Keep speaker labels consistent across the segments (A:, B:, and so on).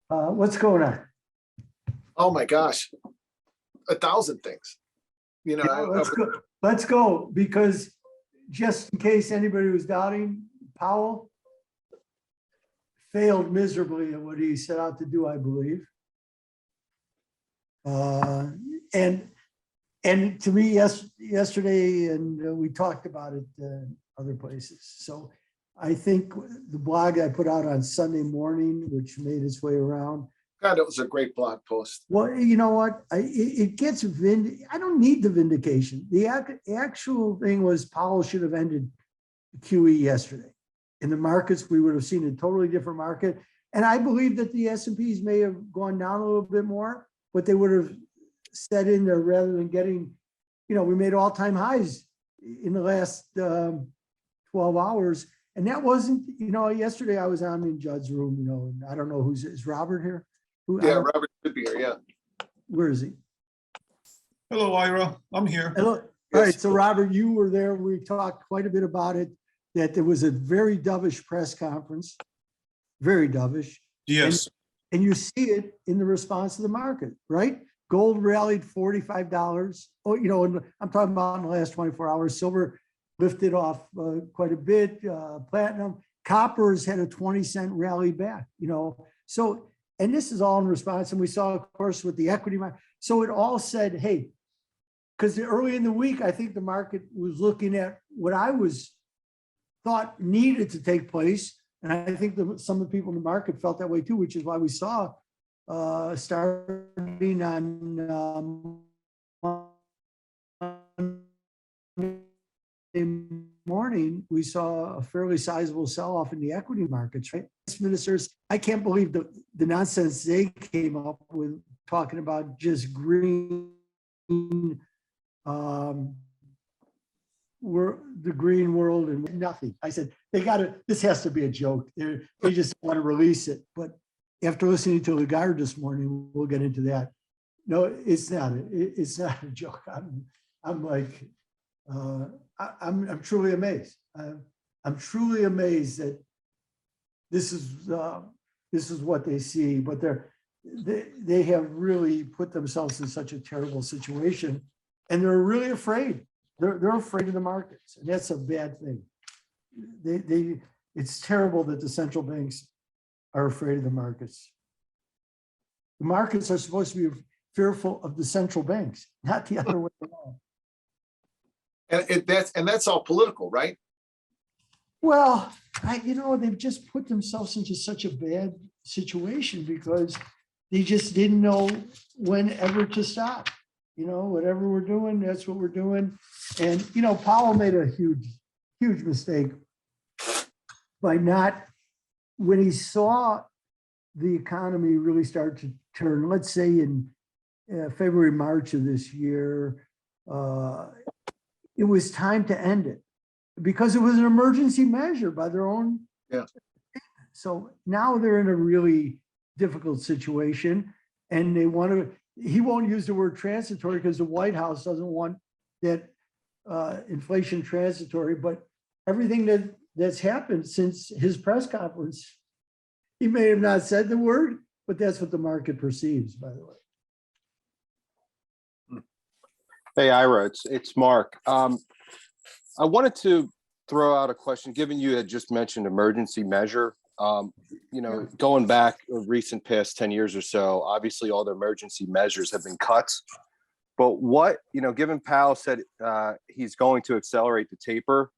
A: What's going on?
B: Oh my gosh, 1,000 things. You know,
A: Let's go, because just in case anybody was doubting, Powell failed miserably at what he set out to do, I believe. And to me, yesterday, and we talked about it other places. So I think the blog I put out on Sunday morning, which made its way around.
B: God, it was a great blog post.
A: Well, you know what? It gets I don't need the vindication. The actual thing was Powell should have ended QE yesterday. In the markets, we would have seen a totally different market. And I believe that the S&Ps may have gone down a little bit more, but they would have set in there rather than getting, you know, we made all-time highs in the last 12 hours. And that wasn't, you know, yesterday I was on in Judd's room, you know, and I don't know is Robert here?
B: Yeah, Robert should be here, yeah.
A: Where is he?
C: Hello, Ira. I'm here.
A: Hello. All right, so Robert, you were there. We talked quite a bit about it, that there was a very dovish press conference, very dovish.
C: Yes.
A: And you see it in the response of the market, right? Gold rallied $45. Oh, you know, and I'm talking about in the last 24 hours. Silver lifted off quite a bit. Platinum, coppers had a 20-cent rally back, you know. So, and this is all in response. And we saw, of course, with the equity market. So it all said, hey, because early in the week, I think the market was looking at what I thought needed to take place. And I think some of the people in the market felt that way too, which is why we saw starting on morning, we saw a fairly sizable sell-off in the equity markets, right? Ministers, I can't believe the nonsense they came up with talking about just green, the green world and nothing. I said, this has to be a joke. They just want to release it. But after listening to Lagarde this morning, we'll get into that. No, it's not. It's not a joke. I'm like, I'm truly amazed. I'm truly amazed that this is what they see. But they have really put themselves in such a terrible situation, and they're really afraid. They're afraid of the markets, and that's a bad thing. It's terrible that the central banks are afraid of the markets. The markets are supposed to be fearful of the central banks, not the other way around.
B: And that's all political, right?
A: Well, you know, they've just put themselves into such a bad situation because they just didn't know when ever to stop. You know, whatever we're doing, that's what we're doing. And, you know, Powell made a huge mistake by not, when he saw the economy really start to turn, let's say in February, March of this year, it was time to end it because it was an emergency measure by their own.
B: Yeah.
A: So now they're in a really difficult situation, and they want to, he won't use the word transitory because the White House doesn't want that inflation transitory, but everything that's happened since his press conference, he may have not said the word, but that's what the market perceives, by the way.
D: Hey, Ira, it's Mark. I wanted to throw out a question, given you had just mentioned emergency measure. You know, going back a recent past 10 years or so, obviously all the emergency measures have been cut. But what, you know, given Powell said he's going to accelerate the taper,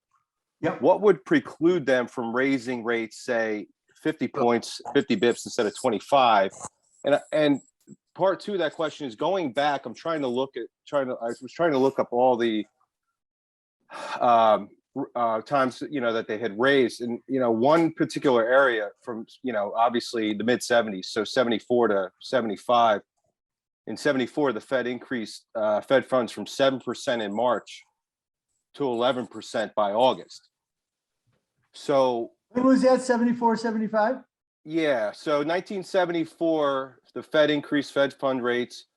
D: what would preclude them from raising rates, say, 50 points, 50 bips instead of 25? And part two of that question is going back. I was trying to look up all the times, you know, that they had raised, and, you know, one particular area from, you know, obviously the mid 70s, so 74 to 75. In 74, the Fed increased Fed funds from 7% in March to 11% by August. So
A: When was that, 74, 75?
D: Yeah, so 1974, the Fed increased Fed fund rates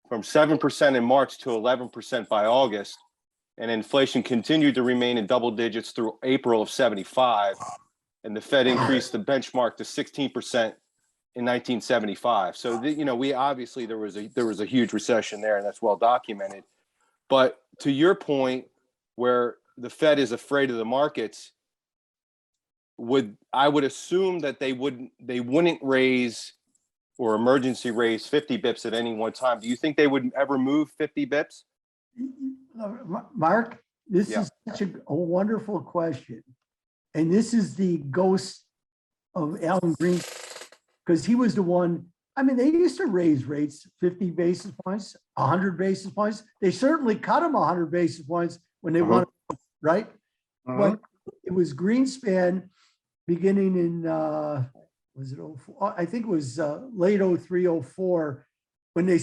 D: from 7% in March to 11% by August, and inflation continued to remain in double digits through April of 75, and the Fed increased the benchmark to 16% in 1975. So you know, we obviously there was a huge recession there, and that's well documented. But to your point, where the Fed is afraid of the markets, I would assume that they wouldn't raise or emergency raise 50 bips at any one time. Do you think they would ever move 50 bips?
A: Mark, this
D: Yeah.
A: is such a wonderful question. And this is the ghost of Alan Green, because he was the one. I mean, they used to raise rates 50 basis points, 100 basis points. They certainly cut them 100 basis points when they wanted, right? But it was Greenspan beginning in, was it 04? I think it was late 03, 04, when they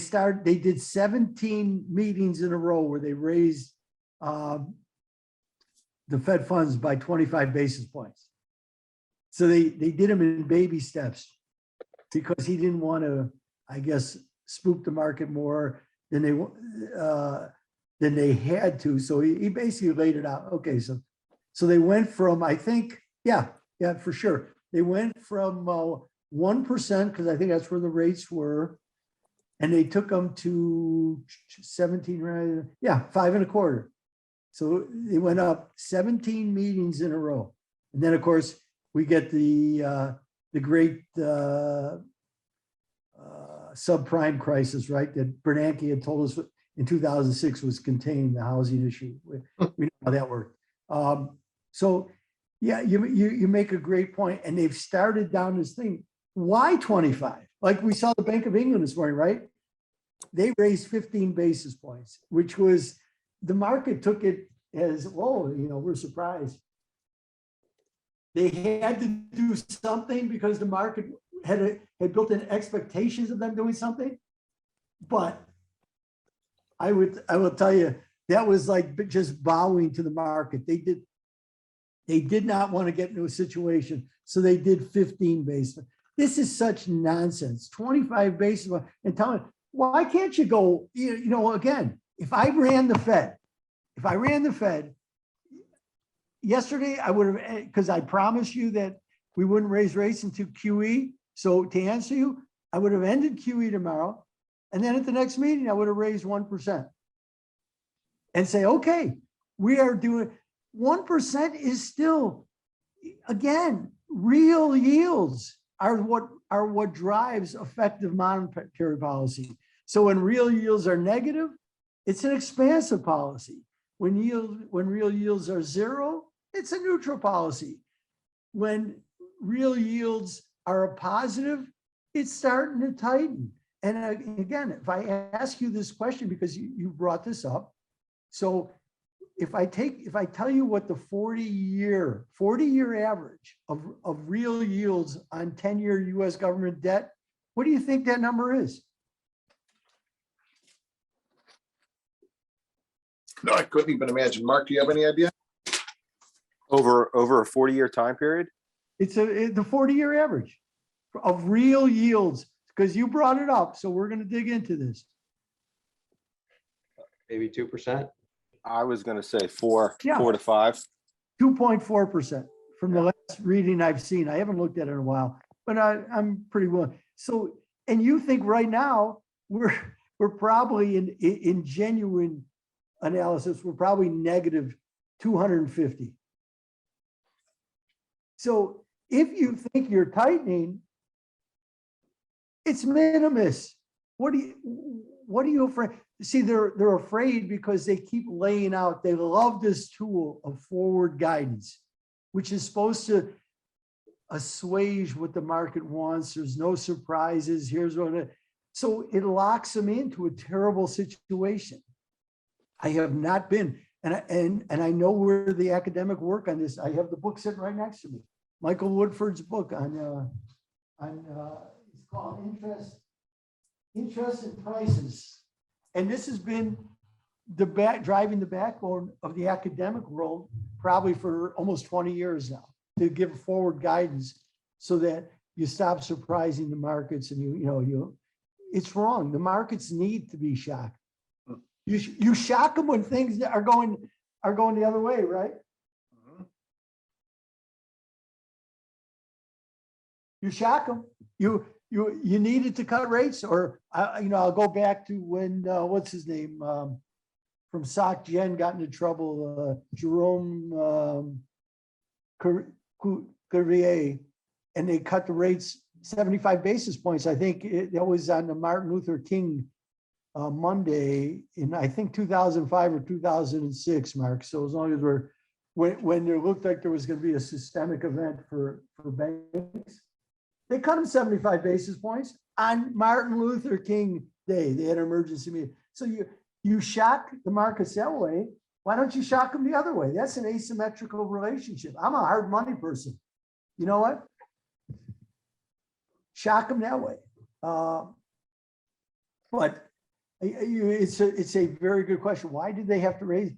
A: did 17 meetings in a row where they raised the Fed funds by 25 basis points. So they did them in baby steps because he didn't want to, I guess, spook the market more than they had to. So he basically laid it out. Okay, so they went from, I think, yeah, for sure. They went from 1%, because I think that's where the rates were, and they took them to 17, right? Yeah, 5.25. So they went up 17 meetings in a row. And then, of course, we get the great subprime crisis, right? That Bernanke had told us in 2006 was containing the housing issue. We know how that worked. So yeah, you make a great point, and they've started down this thing. Why 25? Like we saw the Bank of England this morning, right? They raised 15 basis points, which was, the market took it as, whoa, we're surprised. They had to do something because the market had built in expectations of them doing something. But I will tell you, that was like just bowing to the market. They did not want to get into a situation, so they did 15 basis points. This is such nonsense. 25 basis points, and tell me, why can't you go? Again, if I ran the Fed yesterday, I would have, because I promised you that we wouldn't raise rates into QE. So to answer you, I would have ended QE tomorrow, and then at the next meeting, I would have raised 1% and say, okay, we are doing 1% is still, again, real yields are what drives effective monetary policy. So when real yields are negative, it's an expansive policy. When real yields are zero, it's a neutral policy. When real yields are a positive, it's starting to tighten. And again, if I ask you this question, because you brought this up, so if I tell you what the 40-year average of real yields on 10-year US government debt, what do you think that number is?
B: No, I couldn't even imagine. Mark, do you have any idea?
D: Over a 40-year time period?
A: It's the 40-year average of real yields, because you brought it up. So we're going to dig into this.
E: Maybe 2%.
D: I was going to say 4
A: Yeah.
D: 4 to 5.
A: 2.4% from the last reading I've seen. I haven't looked at it in a while, but I'm pretty willing. So, and you think right now we're probably in genuine analysis, we're probably negative 250. So if you think you're tightening, it's minimus. What are you afraid? See, they're afraid because they keep laying out, they love this tool of forward guidance, which is supposed to assuage what the market wants. There's no surprises. Here's what so it locks them into a terrible situation. I have not been, and I know where the academic work on this. I have the book sitting right next to me. Michael Woodford's book on it's called Interest and Prices. And this has been driving the backbone of the academic world probably for almost 20 years now, to give forward guidance so that you stop surprising the markets, and it's wrong. The markets need to be shocked. You shock them when things are going the other way, right? You shock them. You you needed to cut rates, or I'll go back to when what's his name from Soc Gen got into trouble, Jerome Courier, and they cut the rates 75 basis points. I think that was on the Martin Luther King Monday in, I think, 2005 or 2006, Mark. So as long as when there looked like there was going to be a systemic event for banks, they cut them 75 basis points on Martin Luther King Day. They had an emergency meeting. So you shock the markets that way. Why don't you shock them the other way? That's an asymmetrical relationship. I'm a hard money person. You know what? Shock them that way. But it's a very good question. Why did they have to raise?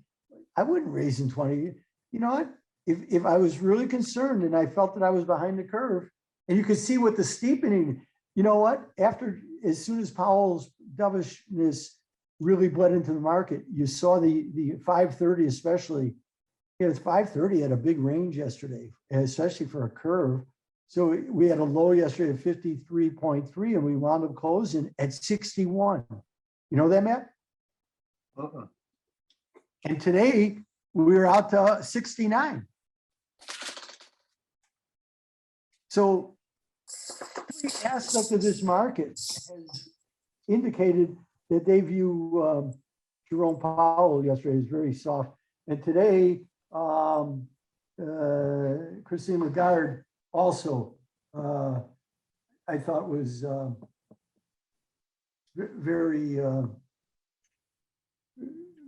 A: I wouldn't raise in 20. You know what? If I was really concerned and I felt that I was behind the curve, and you could see what the steepening, you know what? As soon as Powell's dovishness really bled into the market, you saw the 530 especially. It's 530 had a big range yesterday, especially for a curve. So we had a low yesterday of 53.3 and we wound up closing at 61. You know that, Matt? And today we were out to 69. So every aspect of this market has indicated that they view Jerome Powell yesterday as very soft. And today, Christine Lagarde also, I thought was very,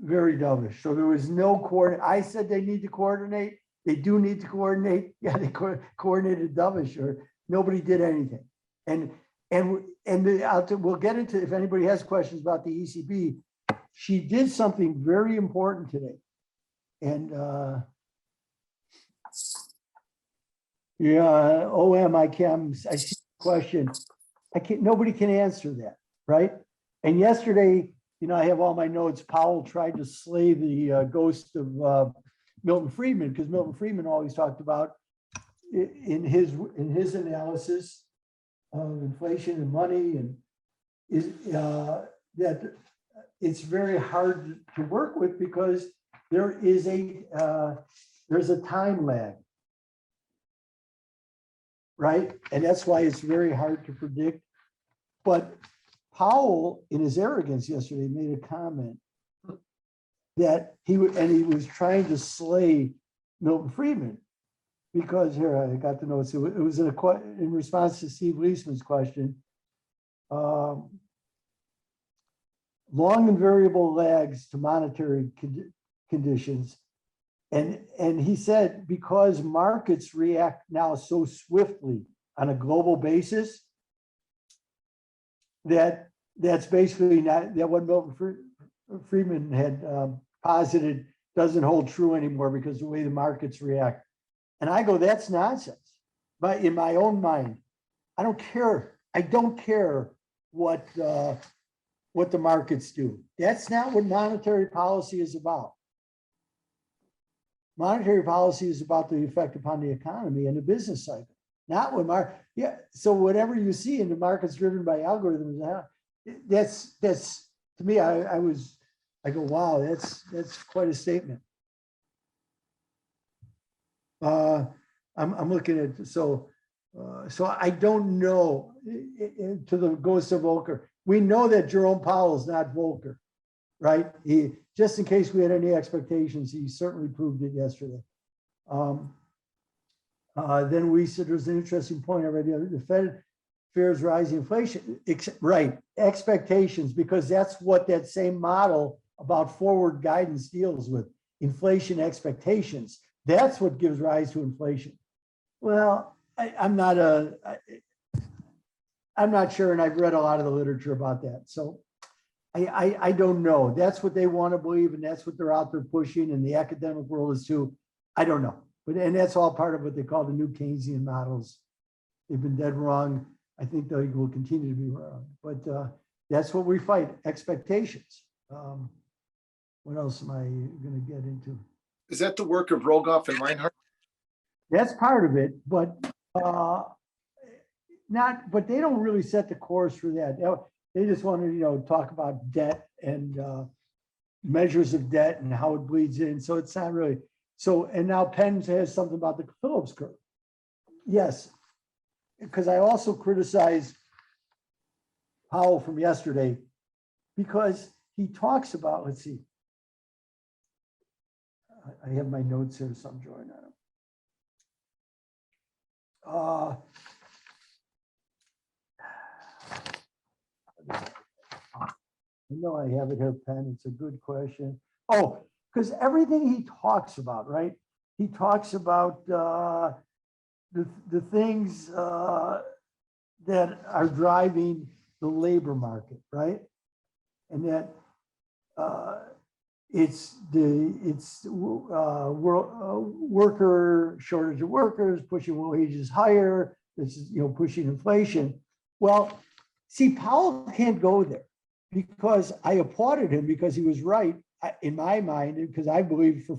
A: very dovish. So there was no coordinate. I said they need to coordinate. They do need to coordinate. Yeah, they coordinated dovish, or nobody did anything. And we'll get into, if anybody has questions about the ECB, she did something very important today. And I see the question. Nobody can answer that, right? And yesterday, I have all my notes. Powell tried to slay the ghost of Milton Friedman, because Milton Friedman always talked about in his analysis of inflation and money, and is that it's very hard to work with because there's a time lag, right? And that's why it's very hard to predict. But Powell, in his arrogance yesterday, made a comment that he was trying to slay Milton Friedman, because here I got the notes. It was in response to Steve Leisman's question. Long and variable lags to monetary conditions, and he said because markets react now so swiftly on a global basis, that's basically not that what Milton Friedman had posited doesn't hold true anymore because of the way the markets react. And I go, that's nonsense. But in my own mind, I don't care. I don't care what the markets do. That's not what monetary policy is about. Monetary policy is about the effect upon the economy and the business cycle, not what so whatever you see in the markets driven by algorithms, that's to me, I go, wow, that's quite a statement. I'm looking at, so I don't know, to the ghost of Volcker. We know that Jerome Powell is not Volcker, right? Just in case we had any expectations, he certainly proved it yesterday. Then we said there's an interesting point already. The Fed fears rising inflation, right? Expectations, because that's what that same model about forward guidance deals with, inflation expectations. That's what gives rise to inflation. Well, I'm not sure, and I've read a lot of the literature about that. So I don't know. That's what they want to believe, and that's what they're out there pushing, and the academic world is too. I don't know. And that's all part of what they call the new Keynesian models. They've been dead wrong. I think they will continue to be wrong. But that's what we fight, expectations. What else am I going to get into?
B: Is that the work of Rogoff and Reinhardt?
A: That's part of it, but not, but they don't really set the course for that. They just want to, talk about debt and measures of debt and how it bleeds in. So it's not really, so, and now Penn has something about the Phillips curve. Yes, because I also criticized Powell from yesterday because he talks about, let's see, I have my notes here, so I'm drawing on them. I know I have it here, Penn. It's a good question. Oh, because everything he talks about, right? He talks about the things that are driving the labor market, right? And that it's worker shortage of workers, pushing wages higher. This is pushing inflation. Well, see, Powell can't go there because I applauded him because he was right in my mind, because I believed for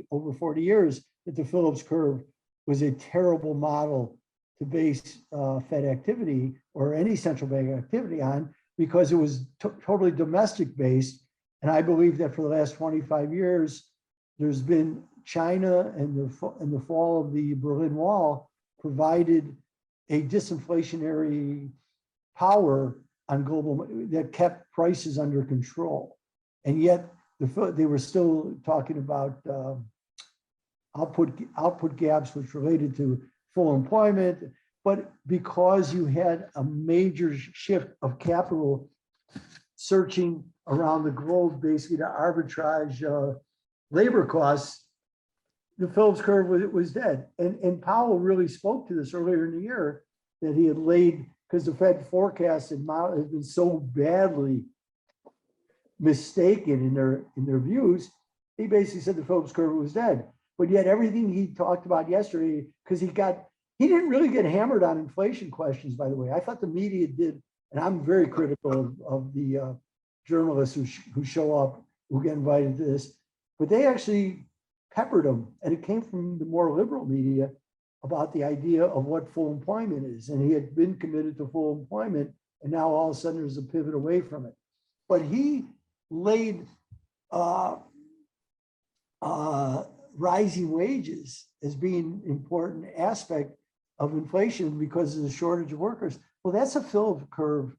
A: over 40 years that the Phillips curve was a terrible model to base Fed activity or any central bank activity on, because it was totally domestic based. And I believe that for the last 25 years, there's been China and the fall of the Berlin Wall provided a disinflationary power on global that kept prices under control. And yet they were still talking about output gaps, which related to full employment. But because you had a major shift of capital searching around the globe, basically to arbitrage labor costs, the Phillips curve was dead. And Powell really spoke to this earlier in the year, that he had laid, because the Fed forecast has been so badly mistaken in their views. He basically said the Phillips curve was dead. But yet everything he talked about yesterday, because he didn't really get hammered on inflation questions, by the way. I thought the media did, and I'm very critical of the journalists who show up, who get invited to this, but they actually peppered him, and it came from the more liberal media about the idea of what full employment is. And he had been committed to full employment, and now all of a sudden there's a pivot away from it. But he laid rising wages as being an important aspect of inflation because of the shortage of workers. Well, that's a Phillips curve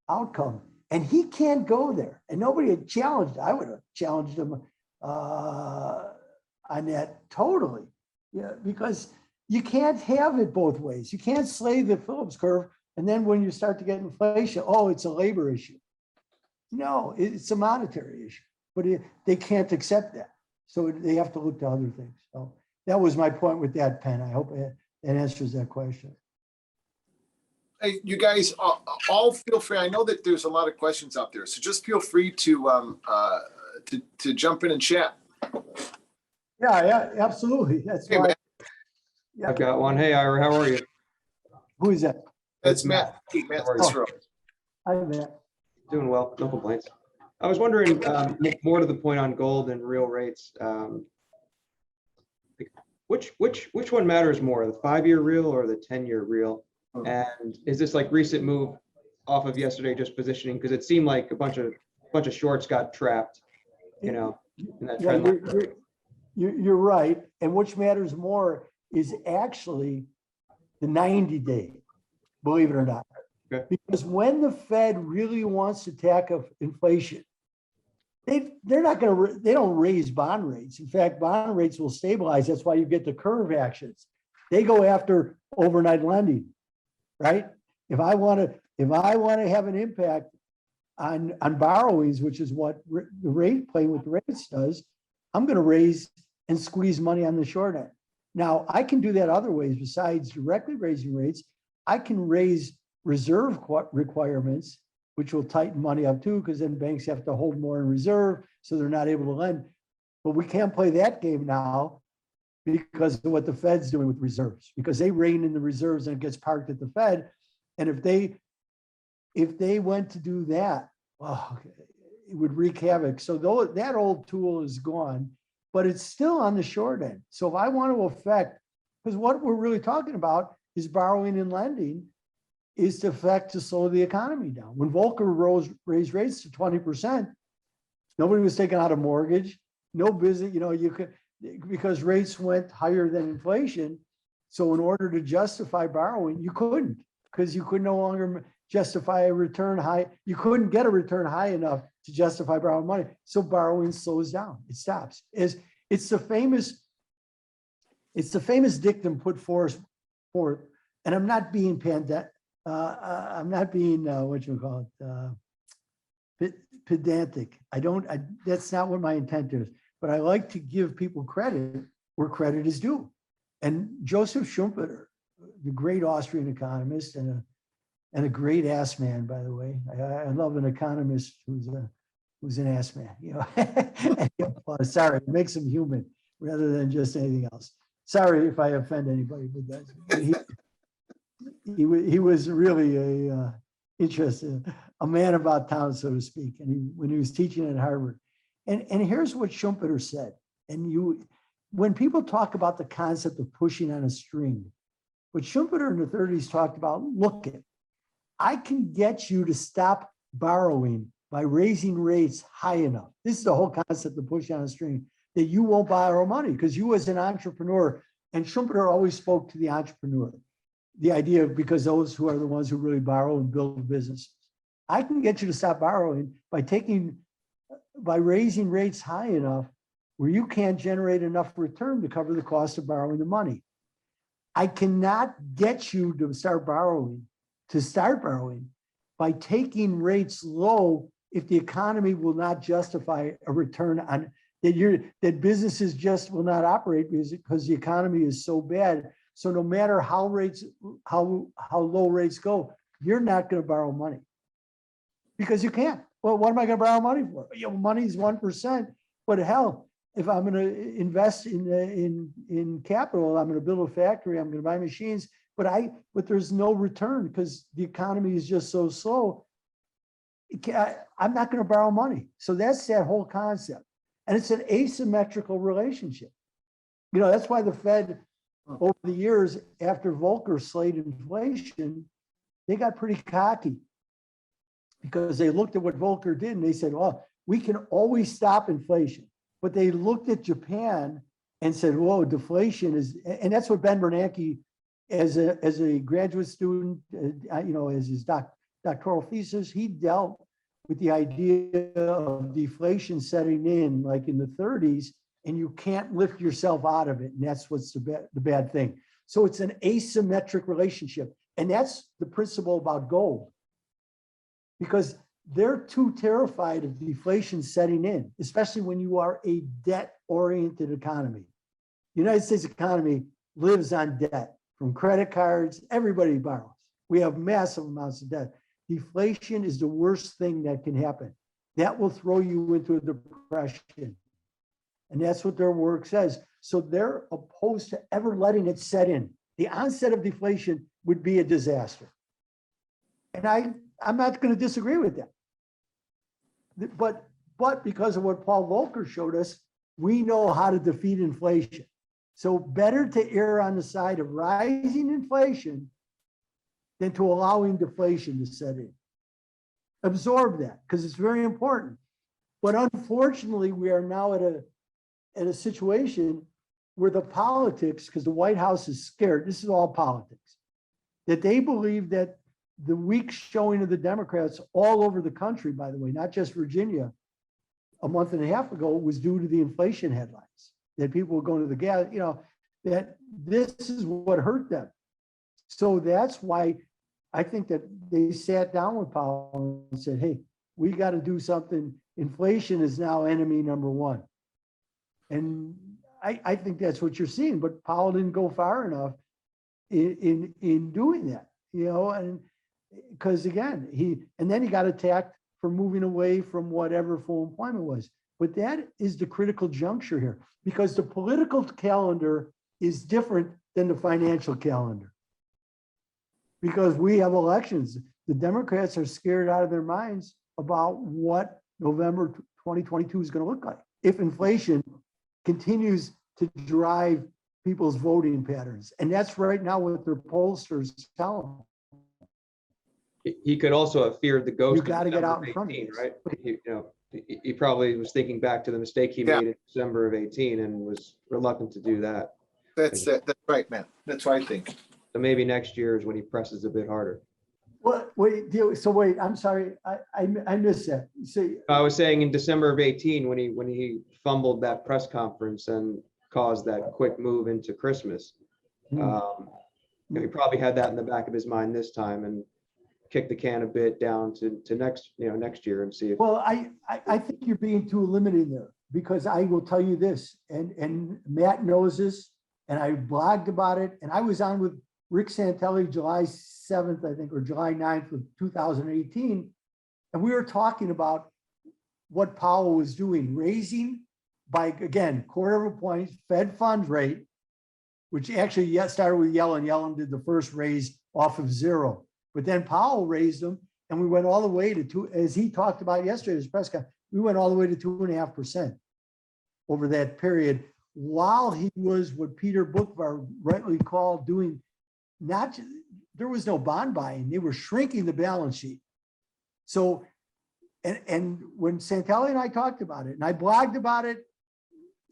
A: outcome. And he can't go there. And nobody had challenged. I would have challenged him on that totally. Yeah, because you can't have it both ways. You can't slay the Phillips curve, and then when you start to get inflation, oh, it's a labor issue. No, it's a monetary issue, but they can't accept that. So they have to look to other things. So that was my point with that, Penn. I hope that answers that question.
B: Hey, you guys all feel free. I know that there's a lot of questions out there, so just feel free to jump in and chat.
A: Yeah, absolutely. That's
B: Hey,
A: why.
B: Matt.
A: Yeah.
E: I've got one. Hey, Ira, how are you?
A: Who is that?
B: That's Matt. Hey, Matt.
E: How are
B: This
E: you?
B: row.
A: Hi, Matt.
E: Doing well, no complaints. I was wondering, more to the point on gold and real rates. Which one matters more, the 5-year real or the 10-year real? And is this like recent move off of yesterday just positioning? Because it seemed like a bunch of shorts got trapped, in that
A: Yeah,
E: trend line.
A: you're right. And which matters more is actually the 90-day, believe it or not.
E: Okay.
A: Because when the Fed really wants to tackle inflation, they don't raise bond rates. In fact, bond rates will stabilize. That's why you get the curve actions. They go after overnight lending, right? If I want to have an impact on borrowings, which is what the rate playing with the rates does, I'm going to raise and squeeze money on the short end. Now, I can do that other ways besides directly raising rates. I can raise reserve requirements, which will tighten money up too, because then banks have to hold more in reserve, so they're not able to lend. But we can't play that game now because of what the Fed's doing with reserves, because they rein in the reserves and it gets parked at the Fed. And if they went to do that, well, it would wreak havoc. So that old tool is gone, but it's still on the short end. So if I want to affect, because what we're really talking about is borrowing and lending, is to affect to slow the economy down. When Volcker raised rates to 20%, nobody was taking out a mortgage, no business, you could, because rates went higher than inflation. So in order to justify borrowing, you couldn't, because you could no longer justify a return high. You couldn't get a return high enough to justify borrowing money. So borrowing slows down. It stops. It's the famous dictum put forth, and I'm not being I'm not being pedantic. That's not what my intent is. But I like to give people credit where credit is due. And Joseph Schumpeter, the great Austrian economist and a great ass man, by the way. I love an economist who's an ass man. Sorry, it makes him human rather than just anything else. Sorry if I offend anybody, but he was really a man about town, so to speak. And when he was teaching at Harvard, and here's what Schumpeter said. And when people talk about the concept of pushing on a string, what Schumpeter in the 30s talked about, look at, I can get you to stop borrowing by raising rates high enough. This is the whole concept of pushing on a string, that you won't borrow money because you as an entrepreneur, and Schumpeter always spoke to the entrepreneur, the idea of, because those who are the ones who really borrow and build businesses. I can get you to stop borrowing by raising rates high enough where you can't generate enough return to cover the cost of borrowing the money. I cannot get you to start borrowing by taking rates low if the economy will not justify a return on that businesses just will not operate because the economy is so bad. So no matter how low rates go, you're not going to borrow money because you can't. Well, what am I going to borrow money for? Money is 1%, but hell, if I'm going to invest in capital, I'm going to build a factory, I'm going to buy machines, but there's no return because the economy is just so slow. I'm not going to borrow money. So that's that whole concept. And it's an asymmetrical relationship. That's why the Fed over the years after Volcker slayed inflation, they got pretty cocky because they looked at what Volcker did and they said, well, we can always stop inflation. But they looked at Japan and said, whoa, deflation is, and that's what Ben Bernanke, as a graduate student, as his doctoral thesis, he dealt with the idea of deflation setting in like in the 30s, and you can't lift yourself out of it. And that's what's the bad thing. So it's an asymmetric relationship. And that's the principle about gold, because they're too terrified of deflation setting in, especially when you are a debt-oriented economy. The United States economy lives on debt, from credit cards, everybody borrows. We have massive amounts of debt. Deflation is the worst thing that can happen. That will throw you into a depression. And that's what their work says. So they're opposed to ever letting it set in. The onset of deflation would be a disaster. And I'm not going to disagree with that. But because of what Paul Volcker showed us, we know how to defeat inflation. So better to err on the side of rising inflation than to allowing deflation to set in. Absorb that, because it's very important. But unfortunately, we are now at a situation where the politics, because the White House is scared, this is all politics, that they believe that the weak showing of the Democrats all over the country, by the way, not just Virginia, a month and a half ago, was due to the inflation headlines, that people were going to the gas, that this is what hurt them. So that's why I think that they sat down with Powell and said, hey, we got to do something. Inflation is now enemy number one. And I think that's what you're seeing, but Powell didn't go far enough in doing that, and because again, then he got attacked for moving away from whatever full employment was. But that is the critical juncture here, because the political calendar is different than the financial calendar. Because we have elections. The Democrats are scared out of their minds about what November 2022 is going to look like if inflation continues to drive people's voting patterns. And that's right now what their pollsters tell them.
E: He could also have feared the ghost.
A: You
E: of
A: got to get
E: December
A: out in front of
E: 18,
A: this.
E: right? He probably was thinking back to the mistake he
B: Yeah.
E: made in December of 18 and was reluctant to do that.
B: That's it. That's right, man. That's what I think.
E: So maybe next year is when he presses a bit harder.
A: What, wait, so wait, I'm sorry, I missed that. See,
E: I was saying in December of 18, when he fumbled that press conference and caused that quick move into Christmas. He probably had that in the back of his mind this time and kick the can a bit down to next year and see if.
A: well, I think you're being too limiting there, because I will tell you this, and Matt knows this, and I blogged about it, and I was on with Rick Santelli July 7th, I think, or July 9th of 2018. And we were talking about what Powell was doing, raising by, again, quarter of a point Fed funds rate, which actually started with Yellen. Yellen did the first raise off of 0, but then Powell raised them, and we went all the way to 2, as he talked about yesterday at his press conference, we went all the way to 2.5% over that period, while he was what Peter Bookvar rightly called doing, there was no bond buying, they were shrinking the balance sheet. So, and when Santelli and I talked about it, and I blogged about it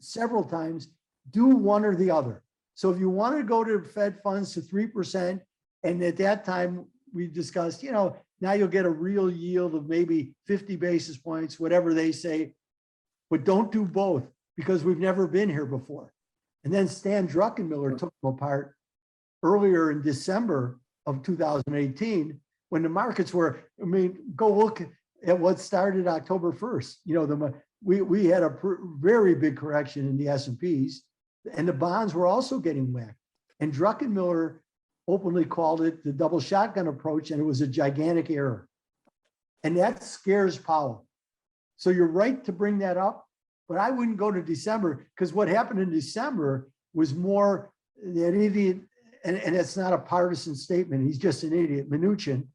A: several times, do one or the other. So if you want to go to Fed funds to 3%, and at that time we discussed, now you'll get a real yield of maybe 50 basis points, whatever they say, but don't do both, because we've never been here before. And then Stan Druckenmiller took them apart earlier in December of 2018, when the markets were, go look at what started October 1st. We had a very big correction in the S&Ps, and the bonds were also getting whacked. And Druckenmiller openly called it the double shotgun approach, and it was a gigantic error. And that scares Powell. So you're right to bring that up, but I wouldn't go to December, because what happened in December was more that idiot, and it's not a partisan statement, he's just an idiot, Mnuchin,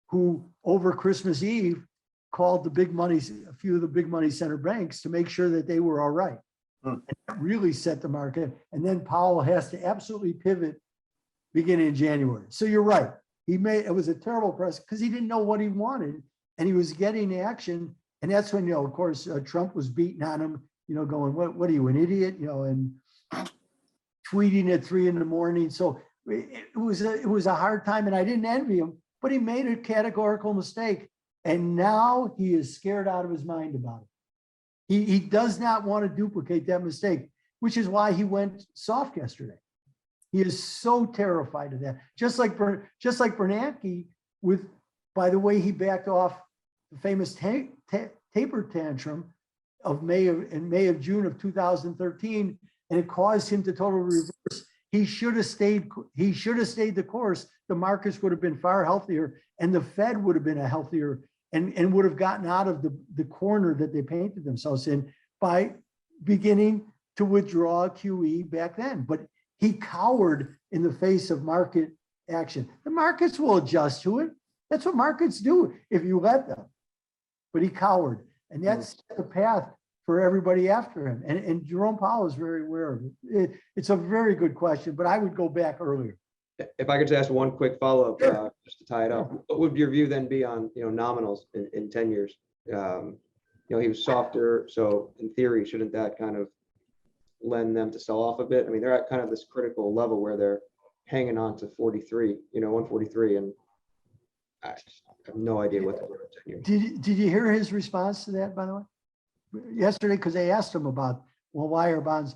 A: who over Christmas Eve called the big money, a few of the big money center banks to make sure that they were all right. And that really set the market. And then Powell has to absolutely pivot beginning in January. So you're right. It was a terrible press because he didn't know what he wanted, and he was getting action. And that's when, of course, Trump was beating on him, going, what are you, an idiot? And tweeting at 3 a.m. So it was a hard time, and I didn't envy him, but he made a categorical mistake. And now he is scared out of his mind about it. He does not want to duplicate that mistake, which is why he went soft yesterday. He is so terrified of that. Just like Bernanke, by the way, he backed off the famous taper tantrum of June of 2013, and it caused him to totally reverse. He should have stayed the course. The markets would have been far healthier, and the Fed would have been a healthier and would have gotten out of the corner that they painted themselves in by beginning to withdraw QE back then. But he cowered in the face of market action. The markets will adjust to it. That's what markets do if you let them. But he cowered, and that's the path for everybody after him. And Jerome Powell is very aware of it. It's a very good question, but I would go back earlier.
E: If I could just ask one quick follow-up, just to tie it up, what would your view then be on, nominals in 10 years? He was softer, so in theory, shouldn't that kind of lend them to sell off a bit? I mean, they're at kind of this critical level where they're hanging on to 43, 143, and I have no idea what they're doing in 10 years.
A: Did you hear his response to that, by the way? Yesterday, because they asked him about, well, why are bonds?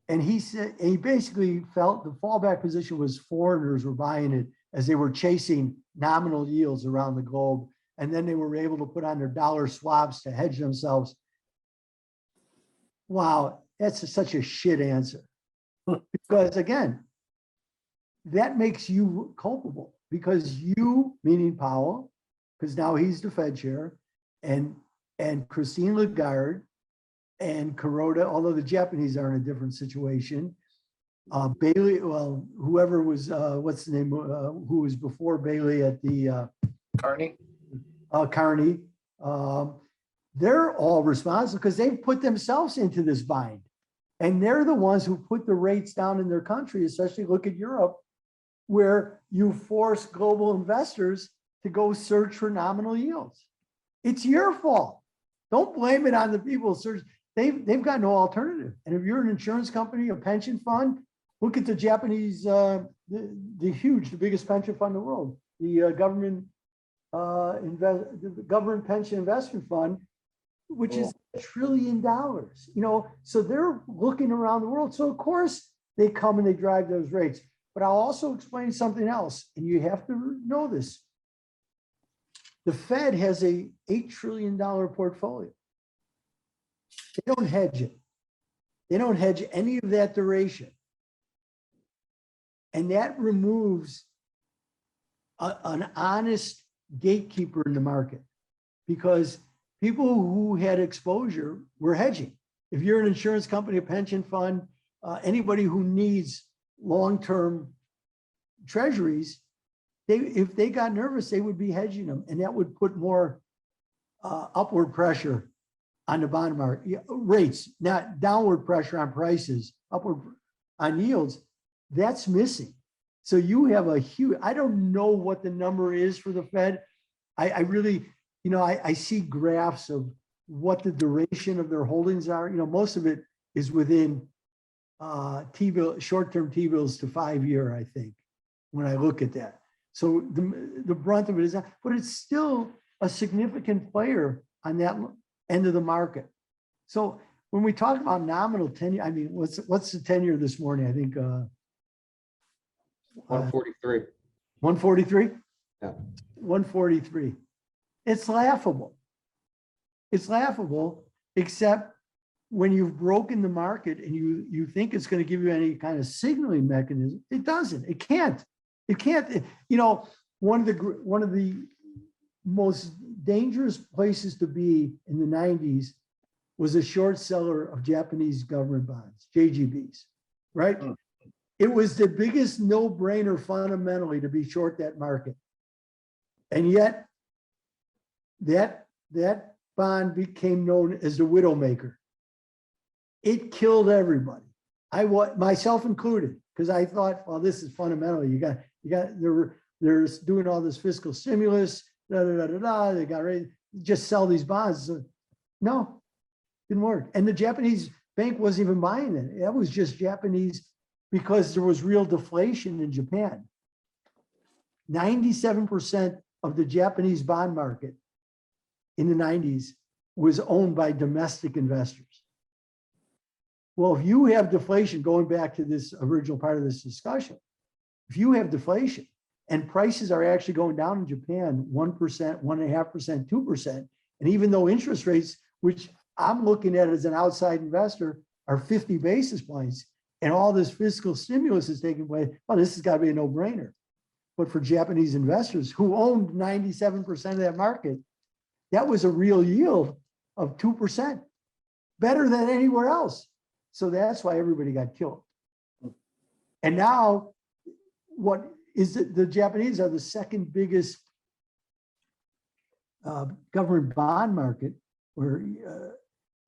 A: And he said, he basically felt the fallback position was foreigners were buying it as they were chasing nominal yields around the globe. And then they were able to put on their dollar swaps to hedge themselves. Wow, that's such a shit answer. Because again, that makes you culpable, because you, meaning Powell, because now he's the Fed chair, and Christine Lagarde and Kuroda, although the Japanese are in a different situation. Bailey, well, whoever was, what's the name, who was before Bailey at the
B: Carney?
A: Carney, they're all responsible because they've put themselves into this bind. And they're the ones who put the rates down in their country, especially look at Europe, where you force global investors to go search for nominal yields. It's your fault. Don't blame it on the people who search. They've got no alternative. And if you're an insurance company, a pension fund, look at the Japanese, the biggest pension fund in the world, the government pension investment fund, which is $1 trillion, you know, so they're looking around the world. So of course they come and they drive those rates. But I'll also explain something else, and you have to know this. The Fed has a $8 trillion portfolio. They don't hedge it. They don't hedge any of that duration. And that removes an honest gatekeeper in the market, because people who had exposure were hedging. If you're an insurance company, a pension fund, anybody who needs long-term treasuries, if they got nervous, they would be hedging them, and that would put more upward pressure on the bond market rates, not downward pressure on prices, upward on yields. That's missing. So you have a huge, I don't know what the number is for the Fed. I really, you know, I see graphs of what the duration of their holdings are. You know, most of it is within T-bill, short-term T-bills to 5-year, I think, when I look at that. So the brunt of it is, but it's still a significant player on that end of the market. So when we talk about nominal 10-year, I mean, what's the 10-year this morning? I think
E: 143.
A: 143?
E: Yeah.
A: 143. It's laughable. It's laughable, except when you've broken the market and you think it's going to give you any kind of signaling mechanism, it doesn't. It can't. It can't. You know, one of the most dangerous places to be in the 90s was a short seller of Japanese government bonds, JGBs, right? It was the biggest no-brainer fundamentally to be short that market. And yet that bond became known as the widowmaker. It killed everybody. Myself included, because I thought, well, this is fundamental. They're doing all this fiscal stimulus, they got ready to just sell these bonds. No, didn't work. And the Japanese bank wasn't even buying it. That was just Japanese, because there was real deflation in Japan. 97% of the Japanese bond market in the 90s was owned by domestic investors. Well, if you have deflation, going back to this original part of this discussion, if you have deflation and prices are actually going down in Japan 1%, 1.5%, 2%, and even though interest rates, which I'm looking at as an outside investor, are 50 basis points, and all this fiscal stimulus is taking place, well, this has got to be a no-brainer. But for Japanese investors who owned 97% of that market, that was a real yield of 2%, better than anywhere else. So that's why everybody got killed. And now, what is it? The Japanese are the second biggest government bond market, where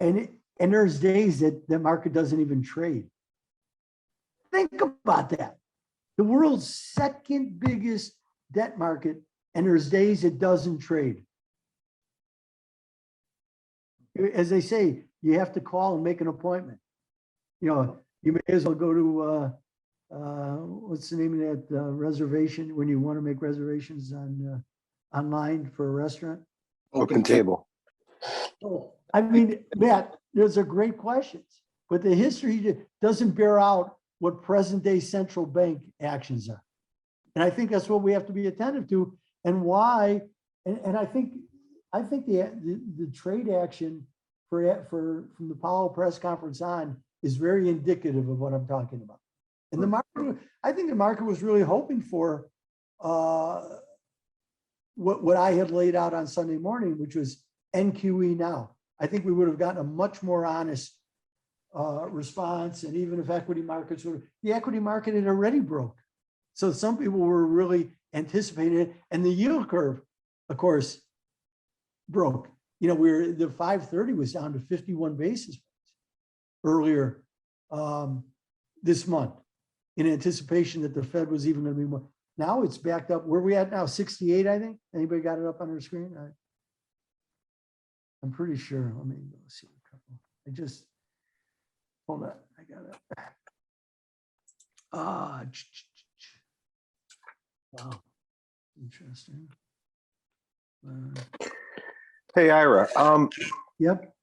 A: and there's days that the market doesn't even trade. Think about that. The world's second biggest debt market, and there's days it doesn't trade. As they say, you have to call and make an appointment. You know, you may as well go to what's the name of that reservation when you want to make reservations on online for a restaurant?
D: Open table.
A: Oh, I mean, Matt, those are great questions, but the history doesn't bear out what present day central bank actions are. And I think that's what we have to be attentive to, and why. And I think the trade action from the Powell press conference on is very indicative of what I'm talking about. And the market, I think the market was really hoping for what I had laid out on Sunday morning, which was NQE now. I think we would have gotten a much more honest response. And even if equity markets the equity market had already broke. So some people were really anticipating it. And the yield curve, of course, broke. You know, the 530 was down to 51 basis points earlier this month, in anticipation that the Fed was even going to be more. Now it's backed up. Where we at now? 68, I think. Anybody got it up on their screen? I'm pretty sure. Let me go see a couple. I just hold on. I got it. Wow, interesting.
D: Hey, Ira,
A: Yep.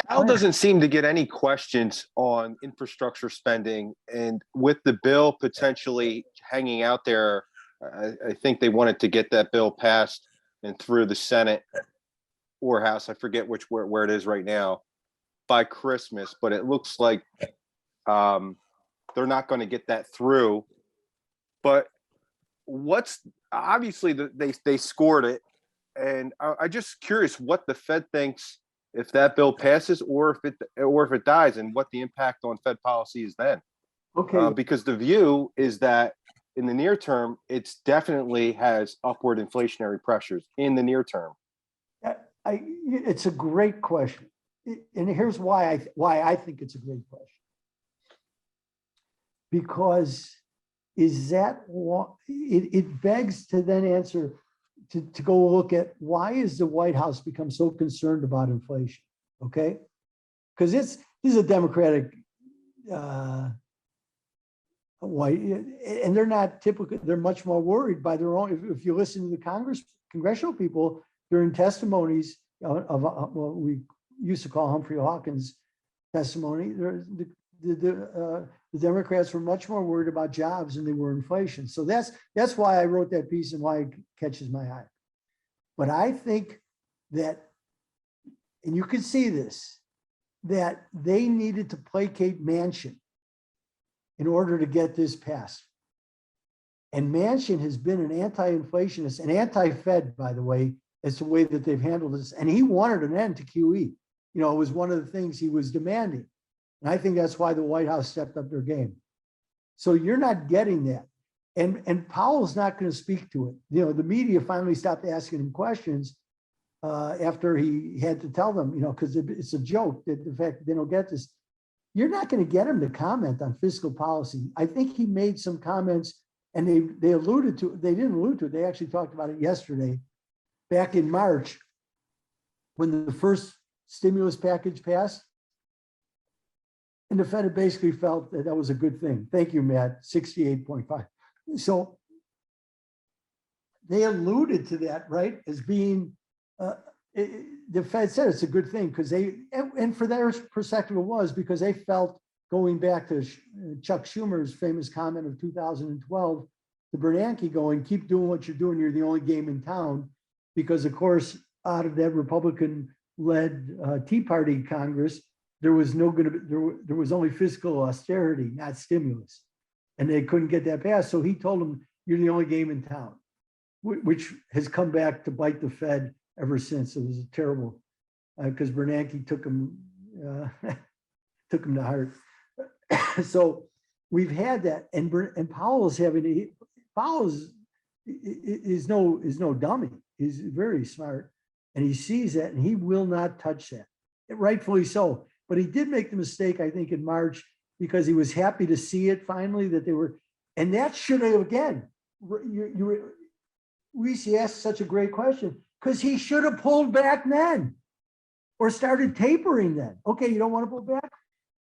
D: Powell doesn't seem to get any questions on infrastructure spending, and with the bill potentially hanging out there, I think they wanted to get that bill passed and through the Senate or House. I forget where it is right now by Christmas, but it looks like they're not going to get that through. But obviously they scored it, and I'm just curious what the Fed thinks if that bill passes, or if it dies, and what the impact on Fed policy is then.
A: Okay.
D: Because the view is that in the near term, it's definitely has upward inflationary pressures in the near term.
A: It's a great question, and here's why I think it's a great question. Because is that what it begs to then answer to go look at why is the White House become so concerned about inflation? Okay, because this is a Democratic white, and they're not typically. They're much more worried by their own. If you listen to the congressional people during testimonies of what we used to call Humphrey Hawkins' testimony, the Democrats were much more worried about jobs than they were inflation. So that's why I wrote that piece and why it catches my eye. But I think that, and you can see this, that they needed to placate Manchin in order to get this passed. And Manchin has been an anti-inflationist and anti-Fed, by the way, as the way that they've handled this. And he wanted an end to QE. You know, it was one of the things he was demanding. And I think that's why the White House stepped up their game. So you're not getting that. And Powell's not going to speak to it. You know, the media finally stopped asking him questions after he had to tell them, you know, because it's a joke that the fact that they don't get this. You're not going to get him to comment on fiscal policy. I think he made some comments, and they alluded to it. They didn't allude to it. They actually talked about it yesterday, back in March, when the first stimulus package passed. And the Fed basically felt that that was a good thing. Thank you, Matt, 68.5. So they alluded to that, right, as being, the Fed said it's a good thing because and for their perspective it was because they felt, going back to Chuck Schumer's famous comment of 2012 to Bernanke, going, keep doing what you're doing, you're the only game in town, because of course, out of that Republican-led Tea Party Congress, there was there was only fiscal austerity, not stimulus. And they couldn't get that passed. So he told them, you're the only game in town, which has come back to bite the Fed ever since. It was terrible because Bernanke took him to heart. So we've had that, and Powell is no dummy. He's very smart, and he sees that, and he will not touch that. Rightfully so. But he did make the mistake, I think, in March, because he was happy to see it finally that they were, and that should have, again, Reese asked such a great question, because he should have pulled back then or started tapering then. Okay, you don't want to pull back?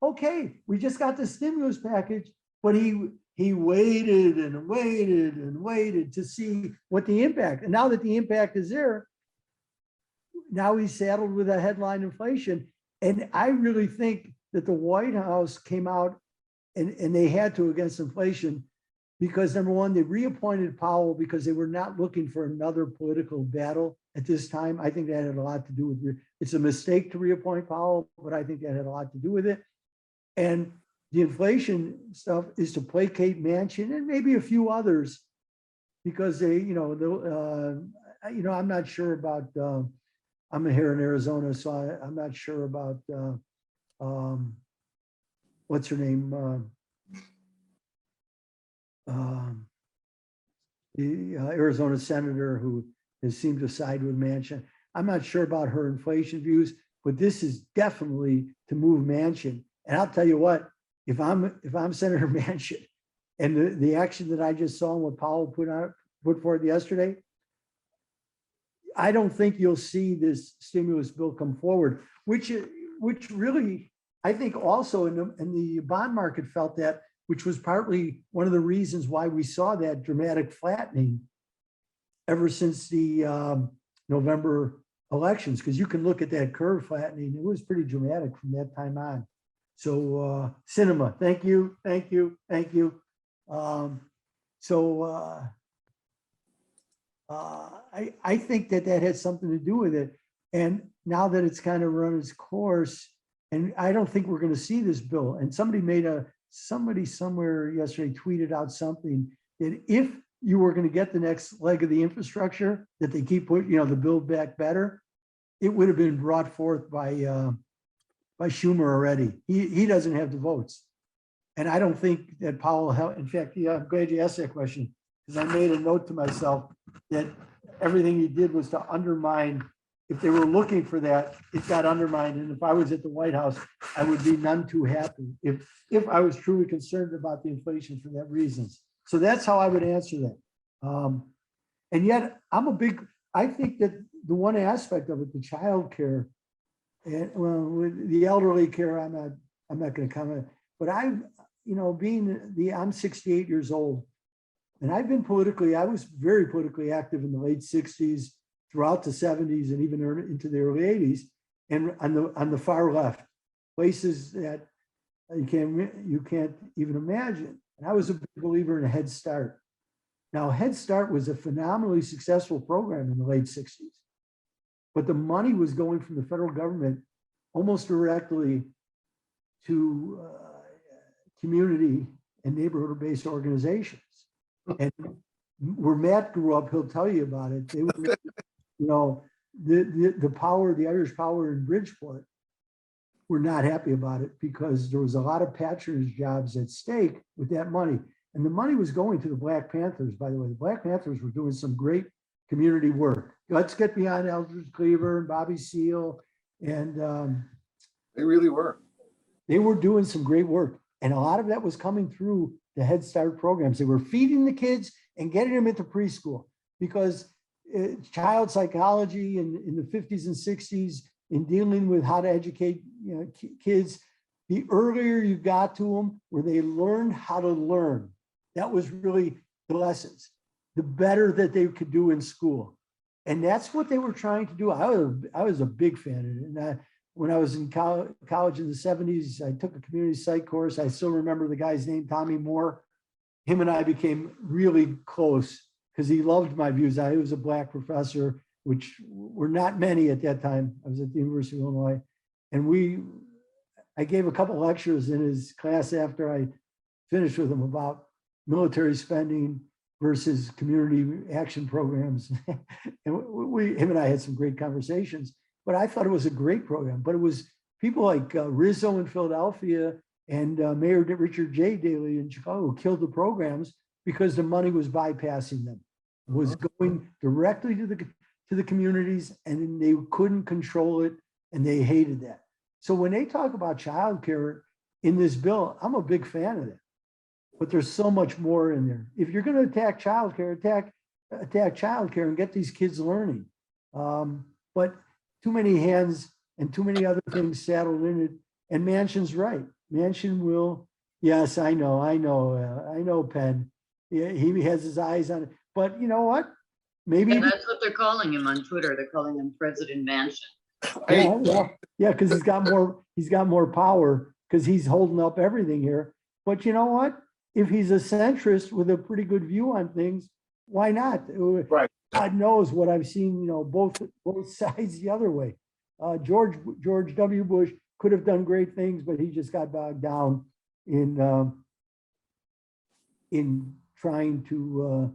A: Okay, we just got the stimulus package, but he waited and waited and waited to see what the impact, and now that the impact is there, now he's saddled with a headline inflation. And I really think that the White House came out and they had to against inflation because, number one, they reappointed Powell because they were not looking for another political battle at this time. I think that had a lot to do with it's a mistake to reappoint Powell, but I think that had a lot to do with it. And the inflation stuff is to placate Manchin and maybe a few others because they, I'm not sure about, I'm here in Arizona, so I'm not sure about, what's her name? The Arizona senator who has seemed to side with Manchin. I'm not sure about her inflation views, but this is definitely to move Manchin. And I'll tell you what, if I'm Senator Manchin, and the action that I just saw and what Powell put forward yesterday, I don't think you'll see this stimulus bill come forward, which really, I think also in the bond market felt that, which was partly one of the reasons why we saw that dramatic flattening ever since the November elections, because you can look at that curve flattening. It was pretty dramatic from that time on. So cinema, thank you. I think that had something to do with it. And now that it's kind of run its course, and I don't think we're going to see this bill. And somebody somewhere yesterday tweeted out something that if you were going to get the next leg of the infrastructure that they keep putting, the Build Back Better, it would have been brought forth by Schumer already. He doesn't have the votes. And I don't think that Powell, in fact, I'm glad you asked that question, because I made a note to myself that everything he did was to undermine. If they were looking for that, it got undermined. And if I was at the White House, I would be none too happy if I was truly concerned about the inflation for that reasons. So that's how I would answer that. And yet I think that the one aspect of it, the child care, and with the elderly care, I'm not going to comment, but I'm 68 years old, and I was very politically active in the late 60s, throughout the 70s, and even into the early 80s, and on the far left, places that you can't even imagine. And I was a big believer in a Head Start. Now, Head Start was a phenomenally successful program in the late 60s, but the money was going from the federal government almost directly to community and neighborhood-based organizations. And where Matt grew up, he'll tell you about it. They were, the Irish Power in Bridgeport were not happy about it because there was a lot of patronage jobs at stake with that money. And the money was going to the Black Panthers, by the way. The Black Panthers were doing some great community work. Let's get beyond Eldridge Cleaver and Bobby Seale. And
B: They really were.
A: They were doing some great work. And a lot of that was coming through the Head Start programs. They were feeding the kids and getting them into preschool, because child psychology in the 50s and 60s, in dealing with how to educate kids, the earlier you got to them, where they learned how to learn, that was really the lessons, the better that they could do in school. And that's what they were trying to do. I was a big fan of it. And when I was in college in the 70s, I took a community psych course. I still remember the guy's name, Tommy Moore. Him and I became really close because he loved my views. I was a Black professor, which were not many at that time. I was at the University of Illinois. And I gave a couple lectures in his class after I finished with him about military spending versus community action programs. And him and I had some great conversations, but I thought it was a great program. But it was people like Rizzo in Philadelphia and Mayor Richard J. Daley in Chicago who killed the programs because the money was bypassing them, was going directly to the communities, and they couldn't control it, and they hated that. So when they talk about childcare in this bill, I'm a big fan of it. But there's so much more in there. If you're going to attack childcare, attack childcare and get these kids learning. But too many hands and too many other things saddled in it. And Manchin's right. Manchin will. Yes, I know, Penn. Yeah, he has his eyes on it. But you know what? Maybe
F: And that's what they're calling him on Twitter. They're calling him President
B: Hey,
F: Manchin.
A: Yeah, because he's got more power because he's holding up everything here. But you know what? If he's a centrist with a pretty good view on things, why not?
B: Right.
A: God knows what I've seen, both sides the other way. George W. Bush could have done great things, but he just got bogged down in trying to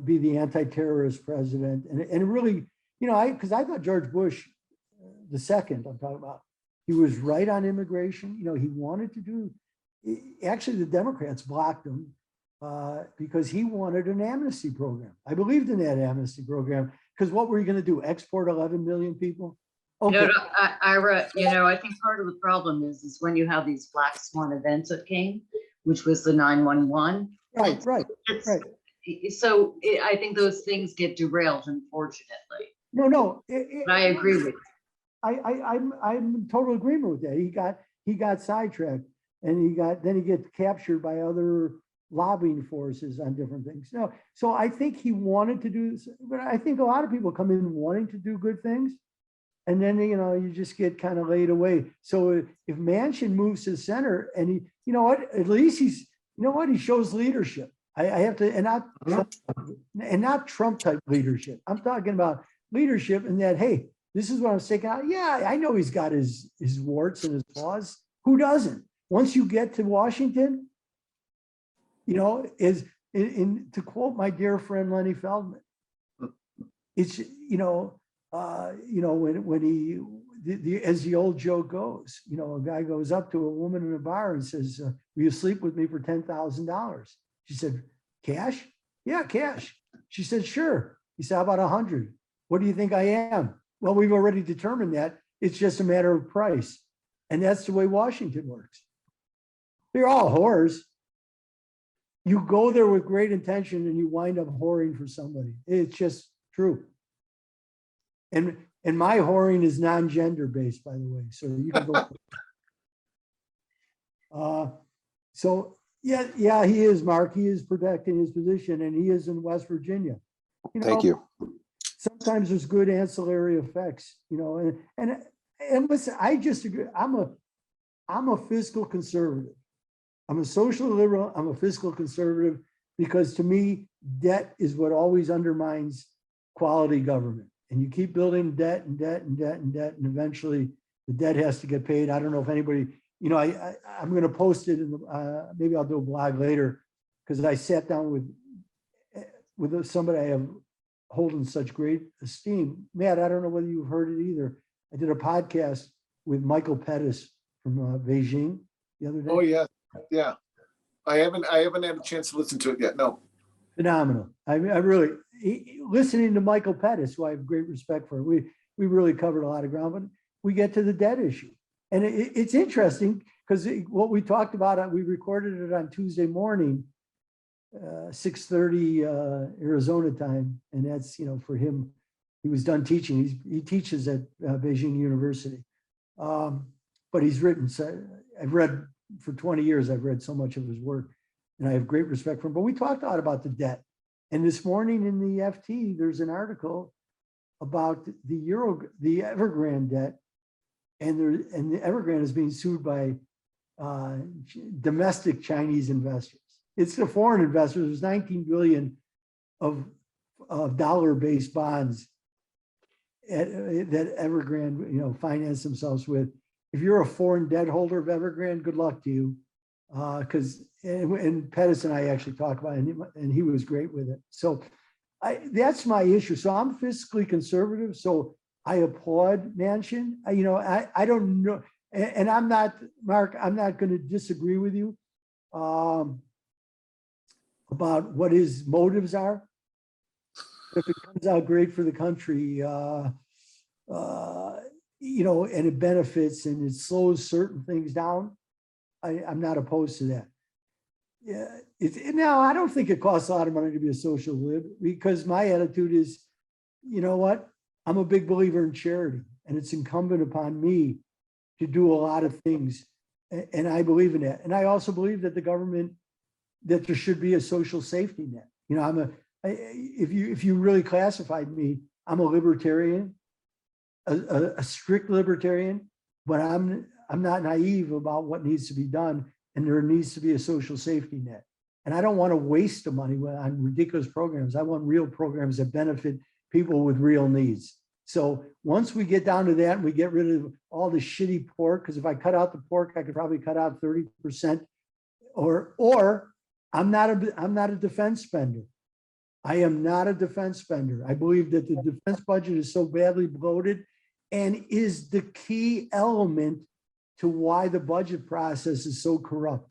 A: be the anti-terrorist president. And really, because I thought George Bush, the second I'm talking about, he was right on immigration. He wanted to do, actually the Democrats blocked him because he wanted an amnesty program. I believed in that amnesty program because what were you going to do? Export 11 million people? Okay.
F: No, Ira, I think part of the problem is when you have these black swan events that came, which was the 911.
A: Right, right.
F: So I think those things get derailed, unfortunately.
A: No.
F: But I agree with you.
A: I'm in total agreement with that. He got sidetracked, and then he gets captured by other lobbying forces on different things. No, so I think he wanted to do this, but I think a lot of people come in wanting to do good things, and then you just get kind of laid away. So if Manchin moves to the center, and he, at least he shows leadership. I have to, and not Trump type leadership. I'm talking about leadership in that, hey, this is what I'm sticking out. Yeah, I know he's got his warts and his flaws. Who doesn't? Once you get to Washington, is to quote my dear friend Lenny Feldman, it's when he as the old joke goes, a guy goes up to a woman in a bar and says, "Will you sleep with me for $10,000?" She said, "Cash?" "Yeah, cash." She said, "Sure." He said, "How about 100? What do you think I am?" "Well, we've already determined that. It's just a matter of price." And that's the way Washington works. They're all whores. You go there with great intention and you wind up whoring for somebody. It's just true. And my whoring is non-gender based, by the way. So you can go. So yeah, he is, Mark. He is protecting his position, and he is in West Virginia.
D: Thank you.
A: Sometimes there's good ancillary effects, and listen, I just agree. I'm a fiscal conservative. I'm a social liberal. I'm a fiscal conservative because to me, debt is what always undermines quality government. And you keep building debt and debt and debt and debt, and eventually the debt has to get paid. I don't know if anybody, I'm going to post it in maybe I'll do a blog later, because I sat down with somebody I have holding such great esteem. Matt, I don't know whether you've heard it either. I did a podcast with Michael Pettis from Beijing the other day.
B: Oh yeah. I haven't had a chance to listen to it yet. No.
A: Phenomenal. I really, listening to Michael Pettis, who I have great respect for, we really covered a lot of ground, but we get to the debt issue. And it's interesting because what we talked about, we recorded it on Tuesday morning, 6:30 Arizona time. And that's, for him, he was done teaching. He teaches at Beijing University. But he's written, I've read for 20 years, I've read so much of his work, and I have great respect for him. But we talked a lot about the debt. And this morning in the FT, there's an article about the Evergrande debt, and the Evergrande is being sued by domestic Chinese investors. It's the foreign investors. There's 19 billion of dollar-based bonds that Evergrande, finance themselves with. If you're a foreign debt holder of Evergrande, good luck to you. Because and Pettis and I actually talked about it, and he was great with it. So that's my issue. So I'm fiscally conservative. So I applaud Manchin. I don't know, and I'm not, Mark, I'm not going to disagree with you about what his motives are. If it comes out great for the country, and it benefits and it slows certain things down, I'm not opposed to that. Yeah, now I don't think it costs a lot of money to be a social lib, because my attitude is, you know what? I'm a big believer in charity, and it's incumbent upon me to do a lot of things, and I believe in that. And I also believe that the government, that there should be a social safety net. If you really classified me, I'm a libertarian, a strict libertarian, but I'm not naive about what needs to be done, and there needs to be a social safety net. And I don't want to waste the money on ridiculous programs. I want real programs that benefit people with real needs. So once we get down to that and we get rid of all the shitty pork, because if I cut out the pork, I could probably cut out 30%, or I'm not a defense spender. I am not a defense spender. I believe that the defense budget is so badly bloated and is the key element to why the budget process is so corrupt.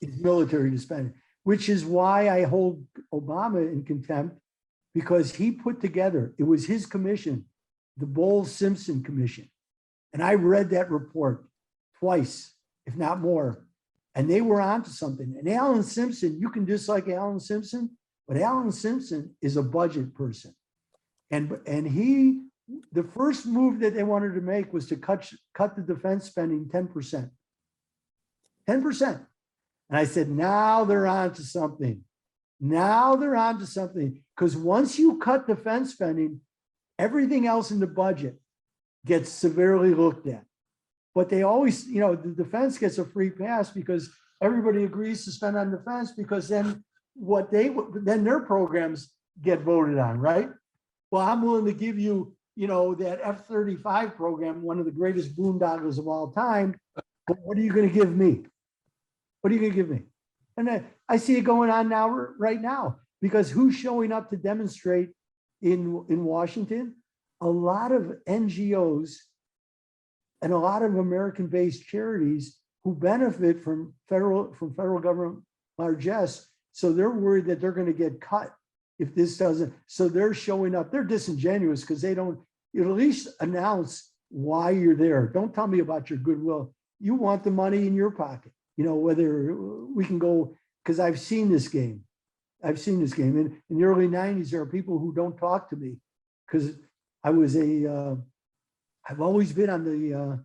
A: It's military spending, which is why I hold Obama in contempt, because he put together, it was his commission, the Bowles-Simpson Commission. And I read that report twice, if not more. And they were onto something. And Alan Simpson, you can dislike Alan Simpson, but Alan Simpson is a budget person. And the first move that they wanted to make was to cut the defense spending 10%. 10%. And I said, now they're onto something. Now they're onto something. Because once you cut defense spending, everything else in the budget gets severely looked at. But they always, the defense gets a free pass because everybody agrees to spend on defense, because then their programs get voted on, right? Well, I'm willing to give you, that F-35 program, one of the greatest boondoggles of all time. But what are you going to give me? What are you going to give me? And I see it going on now, right now, because who's showing up to demonstrate in Washington? A lot of NGOs and a lot of American-based charities who benefit from federal government largesse. So they're worried that they're going to get cut if this doesn't. So they're showing up. They're disingenuous because they don't. You at least announce why you're there. Don't tell me about your goodwill. You want the money in your pocket. Whether we can go, because I've seen this game. I've seen this game. In the early 90s, there are people who don't talk to me because I've always been on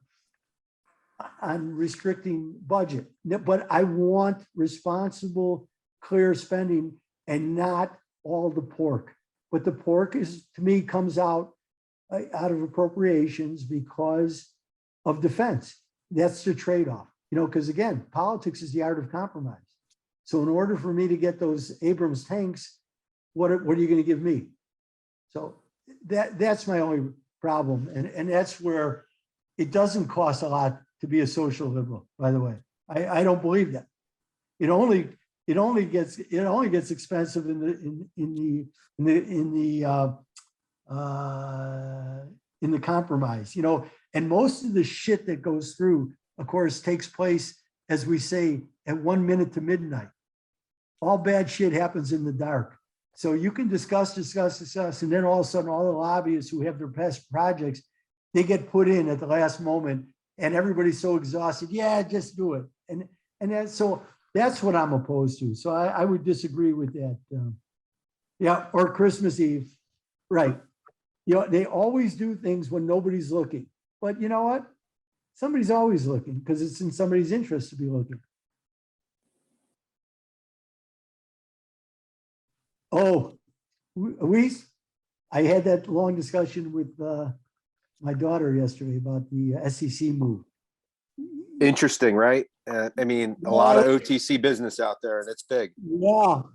A: restricting budget, but I want responsible, clear spending and not all the pork. But the pork to me, comes out of appropriations because of defense. That's the trade-off, because again, politics is the art of compromise. So in order for me to get those Abrams tanks, what are you going to give me? So that's my only problem. And that's where it doesn't cost a lot to be a social liberal, by the way. I don't believe that. It only gets expensive in the compromise, and most of the shit that goes through, of course, takes place, as we say, at 1 minute to midnight. All bad shit happens in the dark. So you can discuss, and then all of a sudden, all the lobbyists who have their best projects, they get put in at the last moment, and everybody's so exhausted. Yeah, just do it. And so that's what I'm opposed to. So I would disagree with that. Yeah, or Christmas Eve, right? They always do things when nobody's looking. But you know what? Somebody's always looking because it's in somebody's interest to be looking. Oh, I had that long discussion with my daughter yesterday about the SEC move.
D: Interesting, right? I mean, a lot of OTC business out there, and it's big.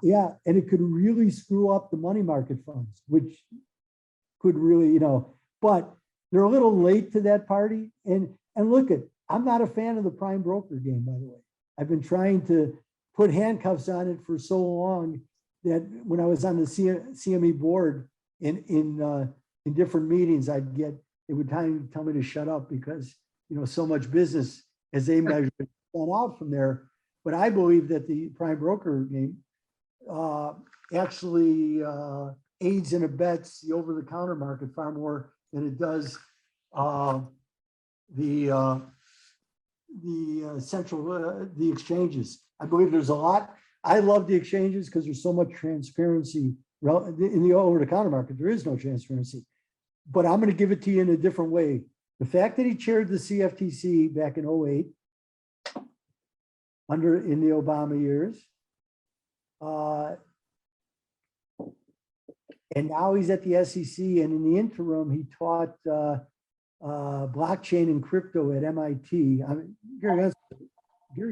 A: Yeah, and it could really screw up the money market funds, which could really, but they're a little late to that party. And look I'm not a fan of the prime broker game, by the way. I've been trying to put handcuffs on it for so long that when I was on the CME board in different meetings, they would tell me to shut up because, so much business as they measure it fell out from there. But I believe that the prime broker game actually aids and abets the over-the-counter market far more than it does the exchanges. I believe there's a lot. I love the exchanges because there's so much transparency in the over-the-counter market. There is no transparency, but I'm going to give it to you in a different way. The fact that he chaired the CFTC back in 2008, in the Obama years, and now he's at the SEC, and in the interim, he taught blockchain and crypto at MIT. I mean, Gary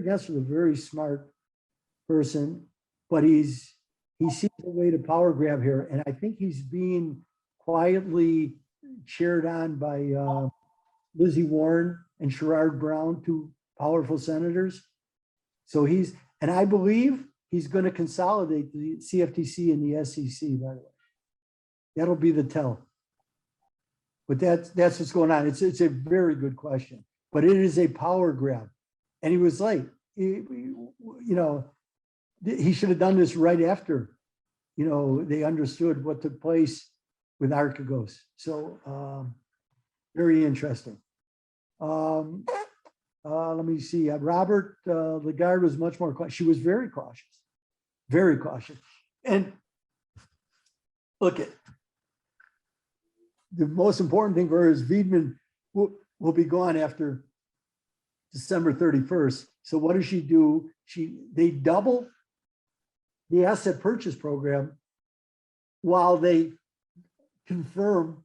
A: Gensler is a very smart person, but he sees a way to power grab here, and I think he's being quietly cheered on by Lizzie Warren and Sherrod Brown, two powerful senators. So and I believe he's going to consolidate the CFTC and the SEC, by the way. That'll be the tell. But that's what's going on. It's a very good question, but it is a power grab. And he was late. He should have done this right after, they understood what took place with Archegos. So very interesting. let me see, Robert Lagarde was much more cautious. She was very cautious, very cautious. And look at the most important thing for her is Friedman will be gone after December 31st. So what does she do? They double the asset purchase program while they confirm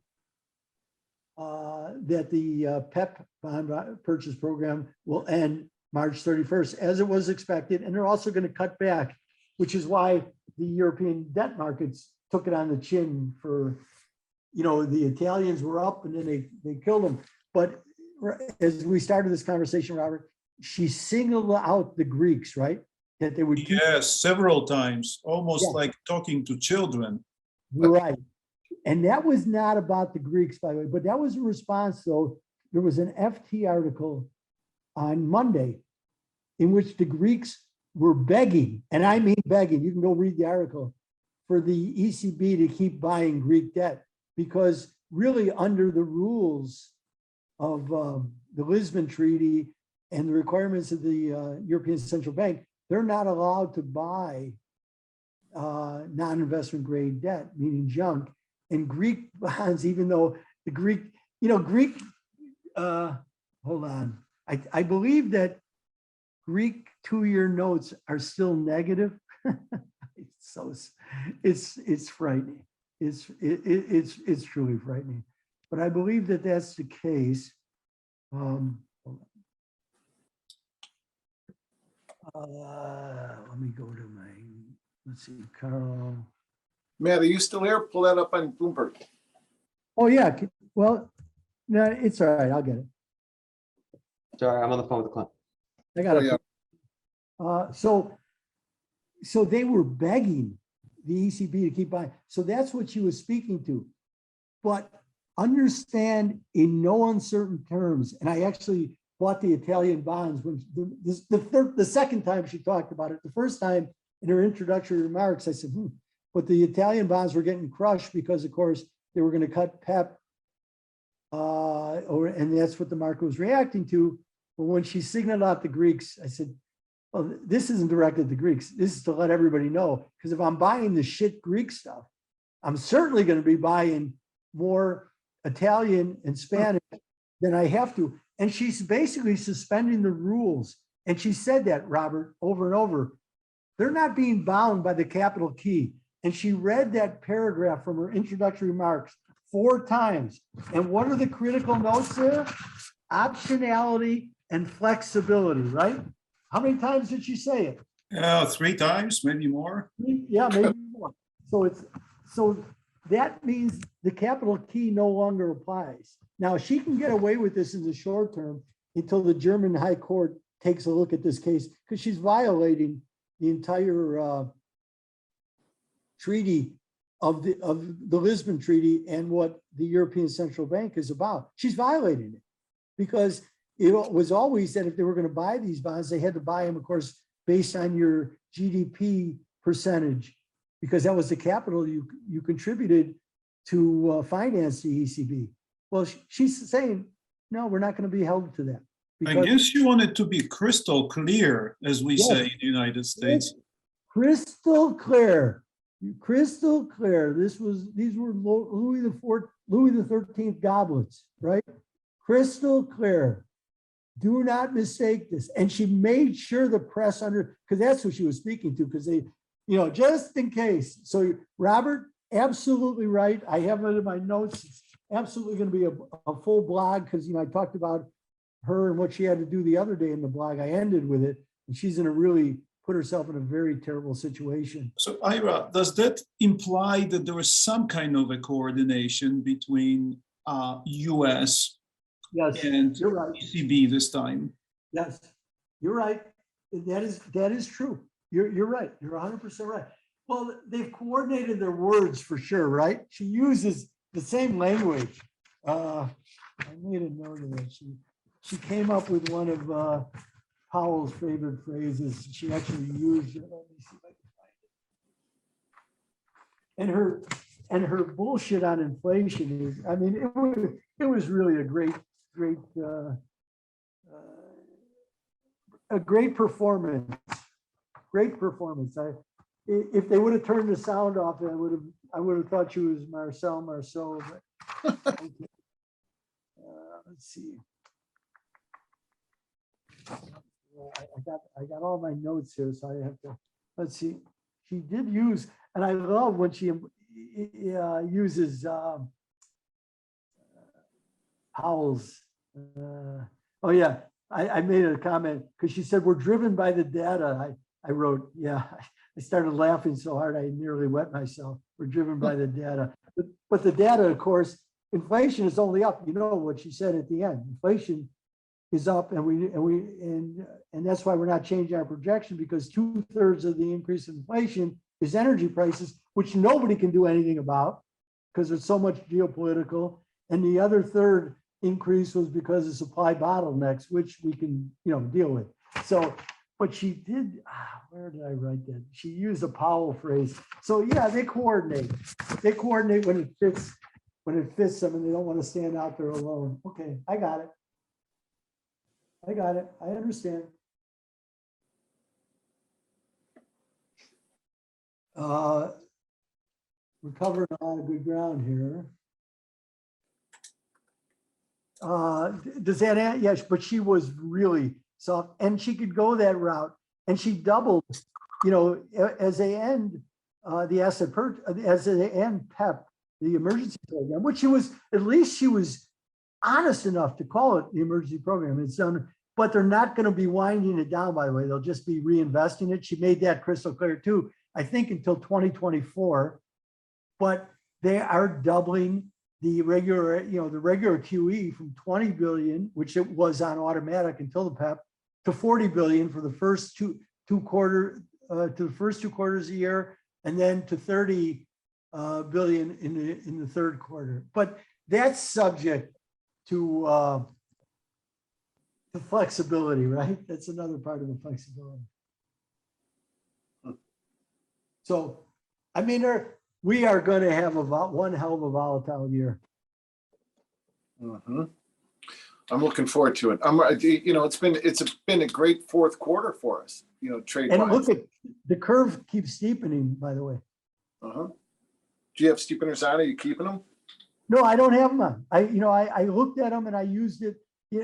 A: that the PEP bond purchase program will end March 31st, as it was expected. And they're also going to cut back, which is why the European debt markets took it on the chin for, the Italians were up and then they killed them. But as we started this conversation, Robert, she singled out the Greeks, right? That they would keep.
C: Yes, several times, almost
A: Yeah.
C: like talking to children.
A: Right. And that was not about the Greeks, by the way, but that was a response, though. There was an FT article on Monday in which the Greeks were begging, and I mean begging, you can go read the article, for the ECB to keep buying Greek debt, because really under the rules of the Lisbon Treaty and the requirements of the European Central Bank, they're not allowed to buy non-investment grade debt, meaning junk. And Greek bonds, even though the Greek, hold on. I believe that Greek 2-year notes are still negative. It's frightening. It's truly frightening. But I believe that that's the case. Hold on. Let me go to my, let's see, Carl.
B: Matt, are you still here? Pull that up on Bloomberg.
A: Oh, yeah. Well, no, it's all right. I'll get it.
E: Sorry, I'm on the phone with the client.
A: I got
B: Oh,
A: it.
B: yeah.
A: So they were begging the ECB to keep buying. So that's what she was speaking to. But understand in no uncertain terms, and I actually bought the Italian bonds when the second time she talked about it. The first time in her introductory remarks, I said, but the Italian bonds were getting crushed because, of course, they were going to cut PEP, and that's what the market was reacting to. But when she signaled out the Greeks, I said, well, this isn't directed at the Greeks. This is to let everybody know, because if I'm buying the shit Greek stuff, I'm certainly going to be buying more Italian and Spanish than I have to. And she's basically suspending the rules. And she said that, Robert, over and over. They're not being bound by the capital key. And she read that paragraph from her introductory remarks 4 times. And what are the critical notes there? Optionality and flexibility, right? How many times did she say it?
C: 3 times, maybe more.
A: Yeah, maybe more. So that means the capital key no longer applies. Now, she can get away with this in the short term until the German High Court takes a look at this case, because she's violating the entire treaty of the Lisbon Treaty and what the European Central Bank is about. She's violating it, because it was always that if they were going to buy these bonds, they had to buy them, of course, based on your GDP percentage, because that was the capital you contributed to finance the ECB. Well, she's saying, no, we're not going to be held to that.
C: I guess you want it to be crystal clear, as we say in the United States.
A: Crystal clear. Crystal clear. These were Louis the 13th goblets, right? Crystal clear. Do not mistake this. And she made sure the press because that's who she was speaking to, because they, just in case. So Robert, absolutely right. I have it in my notes. It's absolutely going to be a full blog, because, I talked about her and what she had to do the other day in the blog. I ended with it, and she's going to really put herself in a very terrible situation.
C: So Ira, does that imply that there is some kind of a coordination between US
A: Yes,
C: and
A: you're right.
C: ECB this time?
A: Yes, you're right. That is true. You're right. You're 100% right. Well, they've coordinated their words for sure, right? She uses the same language. I made a note of that. She came up with one of Powell's favorite phrases. She actually used it. Let me see if I can find it. And her bullshit on inflation is, it was really a great a great performance. Great performance. If they would have turned the sound off, I would have thought she was Marceau. But, let's see. I got all my notes here, so I have to. Let's see. She did use, and I love when she uses Powell's. Oh yeah, I made a comment because she said we're driven by the data. I wrote, yeah. I started laughing so hard I nearly wet myself. We're driven by the data, but the data, of course, inflation is only up. You know what she said at the end. Inflation is up, and that's why we're not changing our projection, because 2/3 of the increase in inflation is energy prices, which nobody can do anything about because there's so much geopolitical, and the other third increase was because of supply bottlenecks, which we can deal with. So, but she did. Where did I write that? She used a Powell phrase. So yeah, they coordinate. They coordinate when it fits. When it fits them, and they don't want to stand out there alone. Okay, I got it. I understand. We're covering a lot of good ground here. Does that add? Yes, but she was really soft, and she could go that route, and she doubled, as they end the asset purchase, as they end PEP, the emergency program, which she was, at least she was honest enough to call it the emergency program. It's done, but they're not going to be winding it down, by the way. They'll just be reinvesting it. She made that crystal clear too, I think until 2024, but they are doubling the regular, the regular QE from 20 billion, which it was on automatic until the PEP, to 40 billion for the first two quarters of the year, and then to 30 billion in the third quarter. But that's subject to flexibility, right? That's another part of the flexibility. So, I mean, we are going to have one hell of a volatile year.
B: Mm-hmm. I'm looking forward to it. It's been a great fourth quarter for us, trade wise.
A: And look at the curve keeps steepening, by the way.
B: Uh-huh. Do you have steepeners on? Are you keeping them?
A: No, I don't have them on. I looked at them and I used it.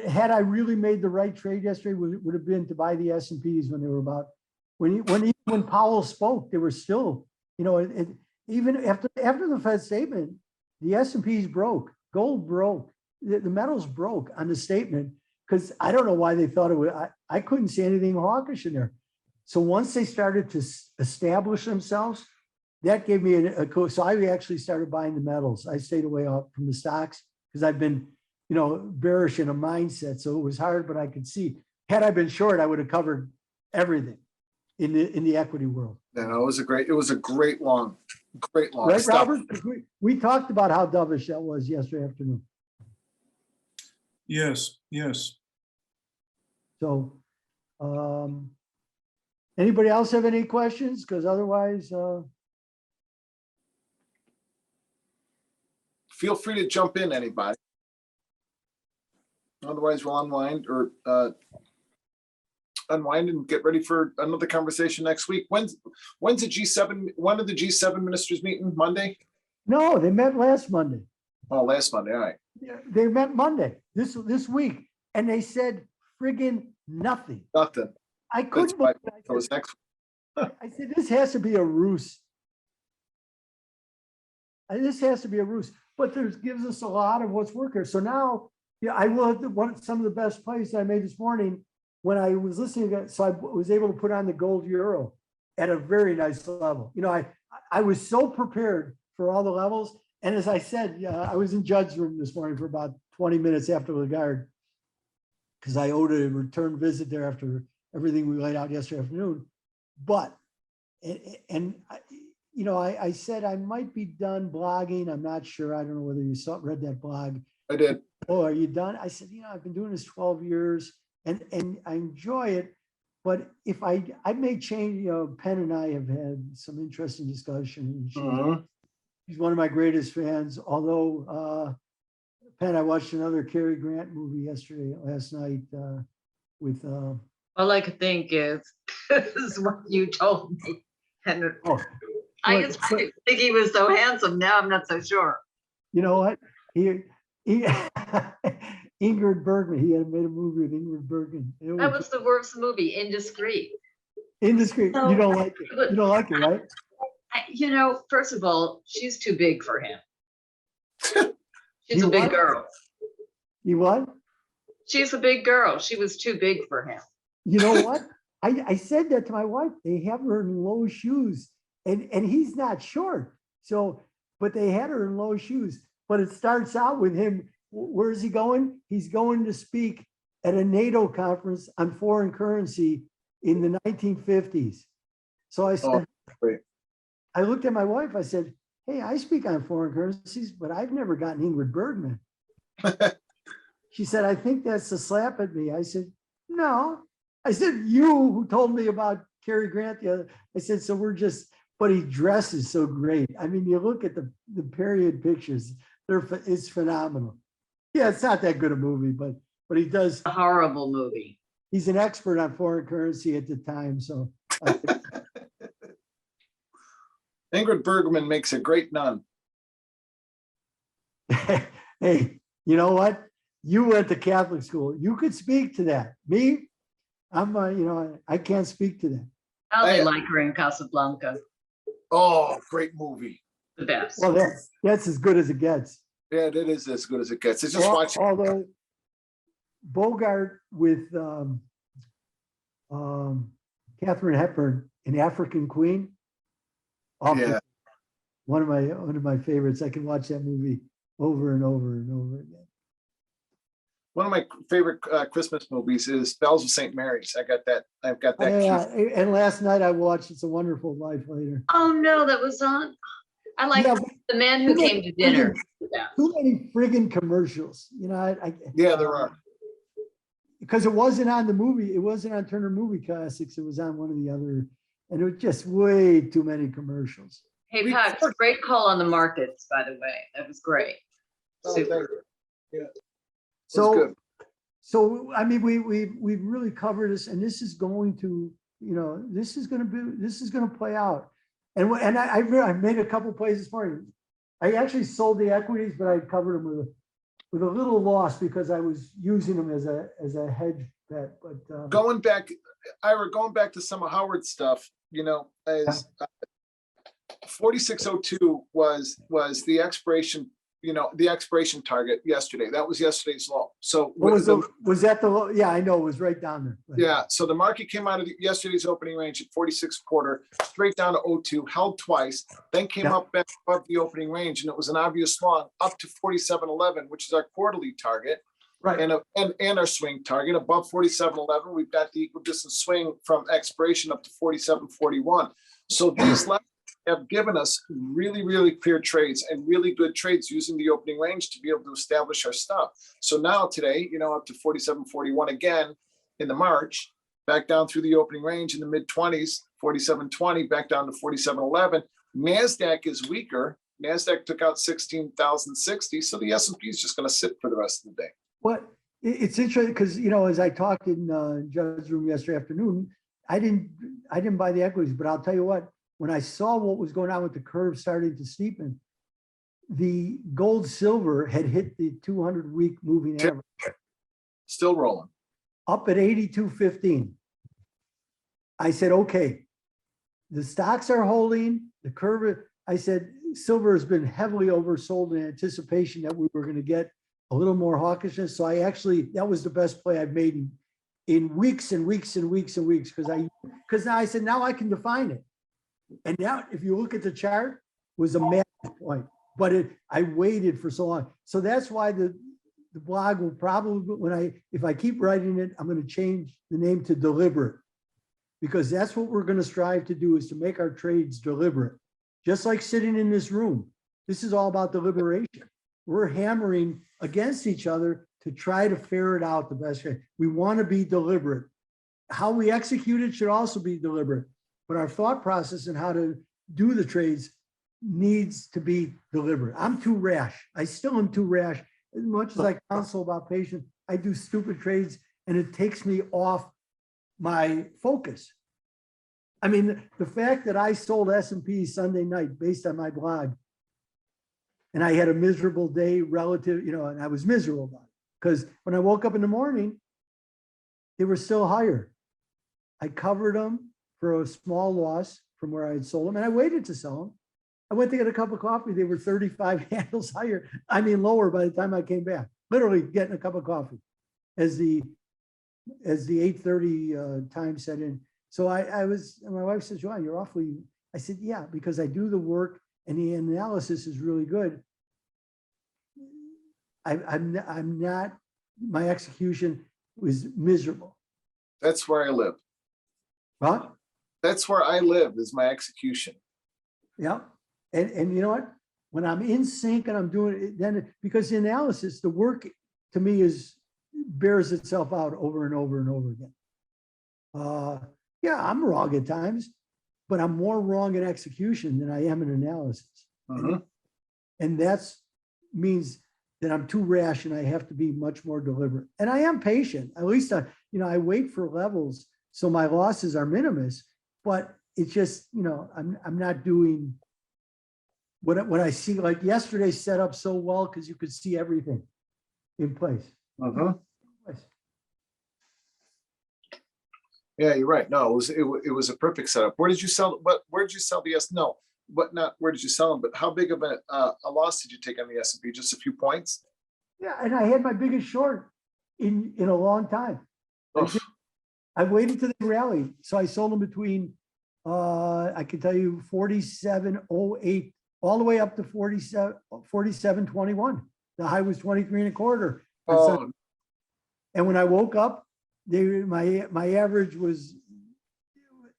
A: Had I really made the right trade yesterday, would have been to buy the S&Ps when they were about, when Powell spoke, they were still, even after the Fed statement, the S&Ps broke, gold broke, the metals broke on the statement, because I don't know why they thought it would. I couldn't see anything hawkish in there. So once they started to establish themselves, that gave me so I actually started buying the metals. I stayed away from the stocks because I've been, bearish in a mindset. So it was hard, but I could see. Had I been short, I would have covered everything in the equity world.
B: No, it was a great long.
A: Right,
B: Stop.
A: Robert? We talked about how dovish that was yesterday afternoon.
C: Yes.
A: So, anybody else have any questions? Because otherwise,
B: Feel free to jump in, anybody. Otherwise, we'll unwind and get ready for another conversation next week. When's the G7? When are the G7 ministers meeting? Monday?
A: no, they met last Monday.
B: Oh, last Monday. All right.
A: They met Monday this week, and they said friggin' nothing.
B: Nothing.
A: I couldn't
B: That's
A: believe it.
B: That was next.
A: I said, this has to be a ruse. This has to be a ruse, but there gives us a lot of what's working. So now, I will have some of the best plays I made this morning when I was listening. So I was able to put on the gold euro at a very nice level. I was so prepared for all the levels. And as I said, I was in Judd's room this morning for about 20 minutes after Lagarde, because I owed a return visit there after everything we laid out yesterday afternoon. But, I said I might be done blogging. I'm not sure. I don't know whether you read that blog.
B: I did.
A: Oh, are you done? I said, I've been doing this 12 years and I enjoy it. But if I may change, Penn and I have had some interesting discussion. She's one of my greatest fans. Although, Penn, I watched another Cary Grant movie last night with
F: All I could think is what you told me. And
A: Oh,
F: I
A: look,
F: used to think he was so handsome. Now I'm not so sure.
A: you know what? He Ingrid Bergman, he had made a movie with Ingrid Bergman. It
F: That
A: was
F: was the worst movie, Indiscreet.
A: indiscreet. You don't like it. You don't like it, right?
F: You know, first of all, she's too big for him. She's
A: You
F: a big
A: what?
F: girl.
A: You what?
F: She's a big girl. She was too big for him.
A: You know what? I said that to my wife. They have her in low shoes, and he's not short. So, but they had her in low shoes. But it starts out with him. Where's he going? He's going to speak at a NATO conference on foreign currency in the 1950s. So I said,
B: great.
A: I looked at my wife. I said, "Hey, I speak on foreign currencies, but I've never gotten Ingrid Bergman." She said, "I think that's a slap at me." I said, "No." I said, "You who told me about Cary Grant the other." I said, "So we're just," but he dresses so great. I mean, you look at the period pictures, it's phenomenal. Yeah, it's not that good a movie, but he does.
F: A horrible movie.
A: He's an expert on foreign currency at the time. So
B: Ingrid Bergman makes a great nun.
A: hey, you know what? You went to Catholic school. You could speak to that. Me, I'm, I can't speak to that.
F: How they like her in Casablanca.
B: Oh, great movie.
F: The best.
A: Well, that's as good as it gets.
B: Yeah, it is as good as it gets. It's just watching.
A: Although Bogart with Katharine Hepburn, an African Queen.
B: Yeah.
A: One of my favorites. I can watch that movie over and over and over again.
B: One of my favorite Christmas movies is Bells of St. Mary's. I've got that.
A: Yeah, and last night I watched It's a Wonderful Life later.
F: Oh no, that was on. I like
A: Yeah,
F: The Man Who Came to Dinner. Yeah.
A: Too many friggin' commercials.
B: Yeah, there are.
A: Because it wasn't on the movie. It wasn't on Turner Movie Classics. It was on one of the other, and it was just way too many commercials.
F: Hey, Pax, great call on the markets, by the way. That was great.
B: Oh,
F: Super.
B: thank you. Yeah. Good.
A: So I mean, we've really covered this, and this is going to, this is going to play out. And I made a couple plays this morning. I actually sold the equities, but I covered them with a little loss because I was using them as a hedge bet. But
B: Going back to some of Howard's stuff, as 4602 was the expiration. The expiration target yesterday. That was yesterday's low. So
A: was that the low? Yeah, I know it was right down there. Right.
B: Yeah. So the market came out of yesterday's opening range at 46.25, straight down to 02, held twice, then came up back above the opening range, and it was an obvious long up to 47.11, which is our quarterly target,
A: right?
B: And our swing target above 47.11. We've got the equal distance swing from expiration up to 47.41. So these levels have given us really, really clear trades and really good trades using the opening range to be able to establish our stuff. So now today, up to 47.41 again in the March, back down through the opening range in the mid 20s, 47.20, back down to 47.11. NASDAQ is weaker. NASDAQ took out 16,060. So the S&P is just going to sit for the rest of the day.
A: Well, it's interesting because, as I talked in Judge's room yesterday afternoon, I didn't buy the equities, but I'll tell you what, when I saw what was going on with the curve starting to steepen, the gold silver had hit the 200-week moving average.
B: Still rolling.
A: Up at 82.15. I said, okay, the stocks are holding, the curve. I said, silver has been heavily oversold in anticipation that we were going to get a little more hawkishness. So that was the best play I've made in weeks and weeks and weeks and weeks because now I said, now I can define it. And now, if you look at the chart, was a massive point, but I waited for so long. So that's why the blog will probably, if I keep writing it, I'm going to change the name to Deliberate, because that's what we're going to strive to do, is to make our trades deliberate. Just like sitting in this room, this is all about deliberation. We're hammering against each other to try to ferret out the best way. We want to be deliberate. How we execute it should also be deliberate. But our thought process and how to do the trades needs to be deliberate. I'm too rash. I still am too rash. As much as I counsel about patience, I do stupid trades, and it takes me off my focus. I mean, the fact that I sold S&P Sunday night based on my blog, and I had a miserable day relative, you know, and I was miserable about it because when I woke up in the morning, they were still higher. I covered them for a small loss from where I had sold them, and I waited to sell them. I went to get a cup of coffee. They were 35 handles higher. I mean, lower by the time I came back, literally getting a cup of coffee as the 8:30 time set in. So I was, and my wife says, John, you're awfully, I said, yeah, because I do the work and the analysis is really good. I'm not, my execution was miserable.
B: That's where I live.
A: Huh?
B: That's where I live, is my execution.
A: Yeah. And you know what? When I'm in sync and I'm doing it, then because the analysis, the work to me bears itself out over and over and over again. Yeah, I'm wrong at times, but I'm more wrong in execution than I am in analysis. And that's means that I'm too rash and I have to be much more deliberate. And I am patient. At least I wait for levels so my losses are minimus, but it's just, I'm not doing what I see. Like yesterday set up so well because you could see everything in place.
B: Yeah, you're right. No, it was a perfect setup. Where did you sell? Where did you sell the S? No, but not where did you sell them? But how big of a loss did you take on the S&P? Just a few points.
A: Yeah, and I had my biggest short in a long time. I waited till they rallied, so I sold them between I can tell you 47.08 all the way up to 47.21. The high was 23.25.
B: Oh.
A: And when I woke up, my average was,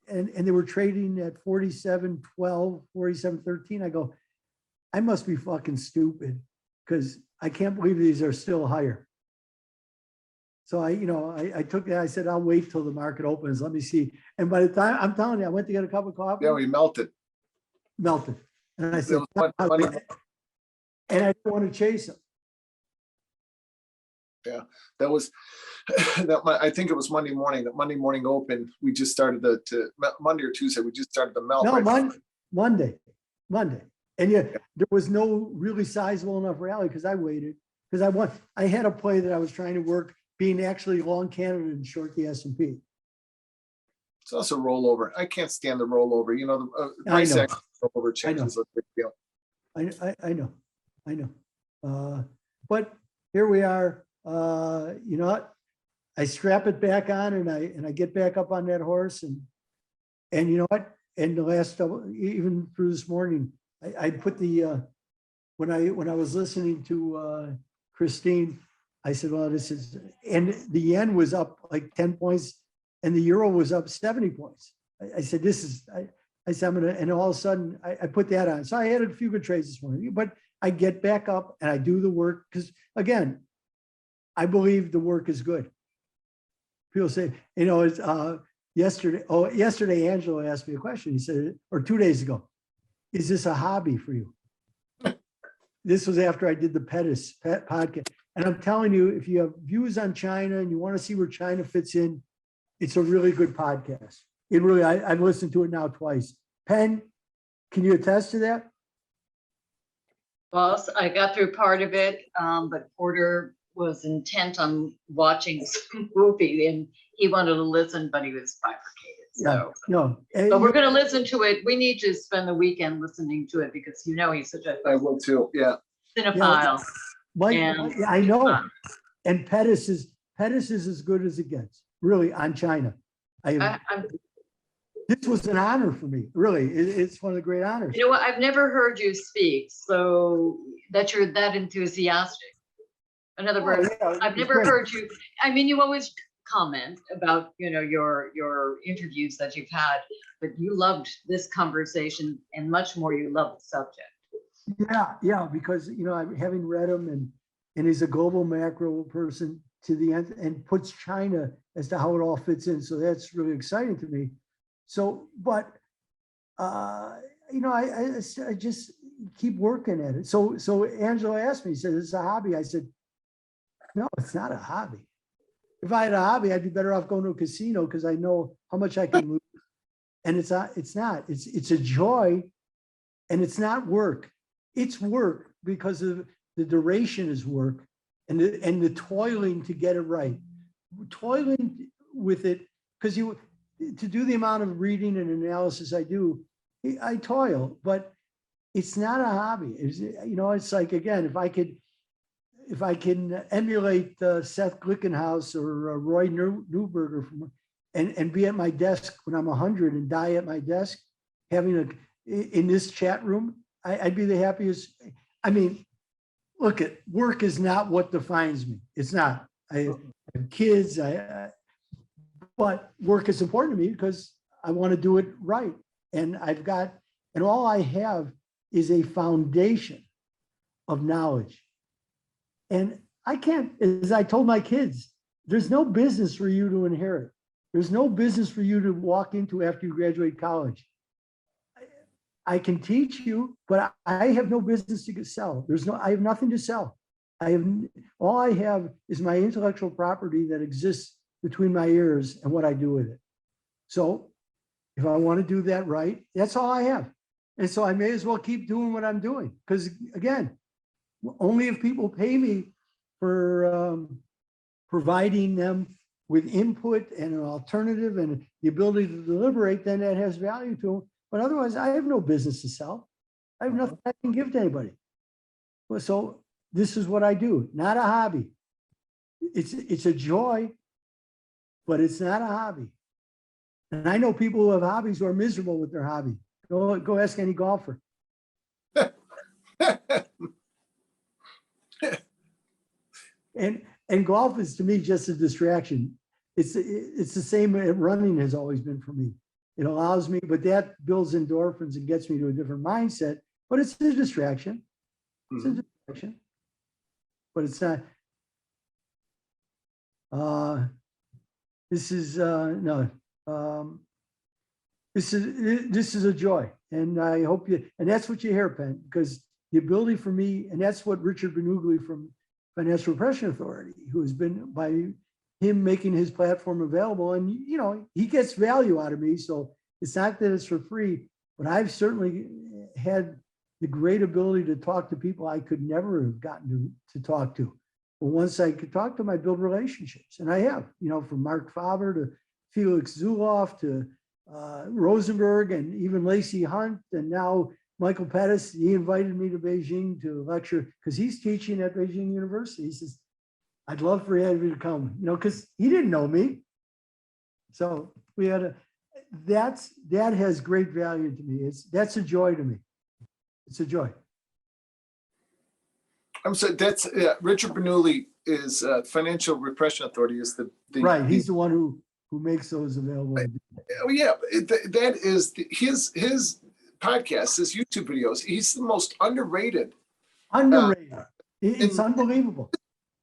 A: and they were trading at 47.12, 47.13. I go, I must be fucking stupid because I can't believe these are still higher. So I took that. I said, I'll wait till the market opens. Let me see. And by the time, I'm telling you, I went to get a cup of coffee.
B: Yeah, we melted.
A: And I said, and I didn't want to chase them.
B: Yeah, that was I think it was Monday morning. That Monday morning open, we just started Monday or Tuesday. We just started the melt.
A: No, Monday, and yeah, there was no really sizable enough rally because I waited because I had a play that I was trying to work, being actually long Canada and short the S&P.
B: It's also rollover. I can't stand the rollover. The price action rollover changes a big deal.
A: I know. But here we are. You know what? I strap it back on and I get back up on that horse and you know what? And the last even through this morning, I put the when I was listening to Christine, I said, well, this is, and the yen was up like 10 points and the euro was up 70 points. I said, this is, I said, I'm gonna, and all of a sudden I put that on. So I had a few good trades this morning, but I get back up and I do the work because again, I believe the work is good. People say, it's yesterday Angelo asked me a question. He said, or 2 days ago, is this a hobby for you? This was after I did the Pettis podcast. And I'm telling you, if you have views on China and you want to see where China fits in, it's a really good podcast. It really, I've listened to it now twice. Penn, can you attest to that?
F: Well, I got through part of it, but Porter was intent on watching some movie and he wanted to listen, but he was bifurcated. So
A: no,
F: but we're going to listen to it. We need to spend the weekend listening to it because he's such a
B: I will too. Yeah.
F: cinephile.
A: I know. And Pettis is as good as it gets, really, on China. This was an honor for me, really. It's one of the great honors.
F: You know what? I've never heard you speak, so that you're that enthusiastic. In other words, I've never heard you. I mean, you always comment about, your interviews that you've had, but you loved this conversation and much more, you love the subject.
A: Yeah, because, I'm having read him and he's a global macro person to the end and puts China as to how it all fits in. So that's really exciting to me. So, but, I just keep working at it. So Angelo asked me, he said, is this a hobby? I said, no, it's not a hobby. if I had a hobby, I'd be better off going to a casino because I know how much I can lose. And it's not, it's a joy, and it's not work. It's work because of the duration is work, and the toiling to get it right. Toiling with it, because to do the amount of reading and analysis I do, I toil, but it's not a hobby. It's like, again, if I can emulate Seth Glickenhaus or Roy Newberger and be at my desk when I'm 100 and die at my desk, in this chat room, I'd be the happiest. I mean, look, work is not what defines me. It's not. I have kids, but work is important to me because I want to do it right. And all I have is a foundation of knowledge. And I can't, as I told my kids, there's no business for you to inherit. There's no business for you to walk into after you graduate college. I can teach you, but I have no business to sell. I have nothing to sell. All I have is my intellectual property that exists between my ears and what I do with it. So if I want to do that right, that's all I have. And so I may as well keep doing what I'm doing. Because again, only if people pay me for providing them with input and an alternative and the ability to deliberate, then that has value to them. But otherwise, I have no business to sell. I have nothing I can give to anybody. Well, so this is what I do, not a hobby. It's a joy, but it's not a hobby. And I know people who have hobbies who are miserable with their hobby. Go ask any golfer. And golf is, to me, just a distraction. It's the same running has always been for me. It allows me, but that builds endorphins and gets me to a different mindset. But it's a distraction. It's a distraction. But it's not. This is this is a joy, and I hope and that's what you hear, Penn, because the ability for me, and that's what Richard Benugli from Financial Repression Authority, who has been, by him making his platform available, and he gets value out of me, so it's not that it's for free, but I've certainly had the great ability to talk to people I could never have gotten to talk to. But once I could talk to them, I build relationships, and I have, from Mark Faber to Felix Zuloff to Rosenberg and even Lacey Hunt, and now Michael Pettis. He invited me to Beijing to lecture because he's teaching at Beijing University. He says, I'd love for you to come, because he didn't know me. So we had that has great value to me. That's a joy to me. It's a joy.
B: I'm sorry, that's Richard Benugli is Financial Repression Authority is the
A: right. He's the one who makes those available.
B: Oh yeah, that is his podcast, his YouTube videos. He's the most underrated.
A: Underrated. It's unbelievable.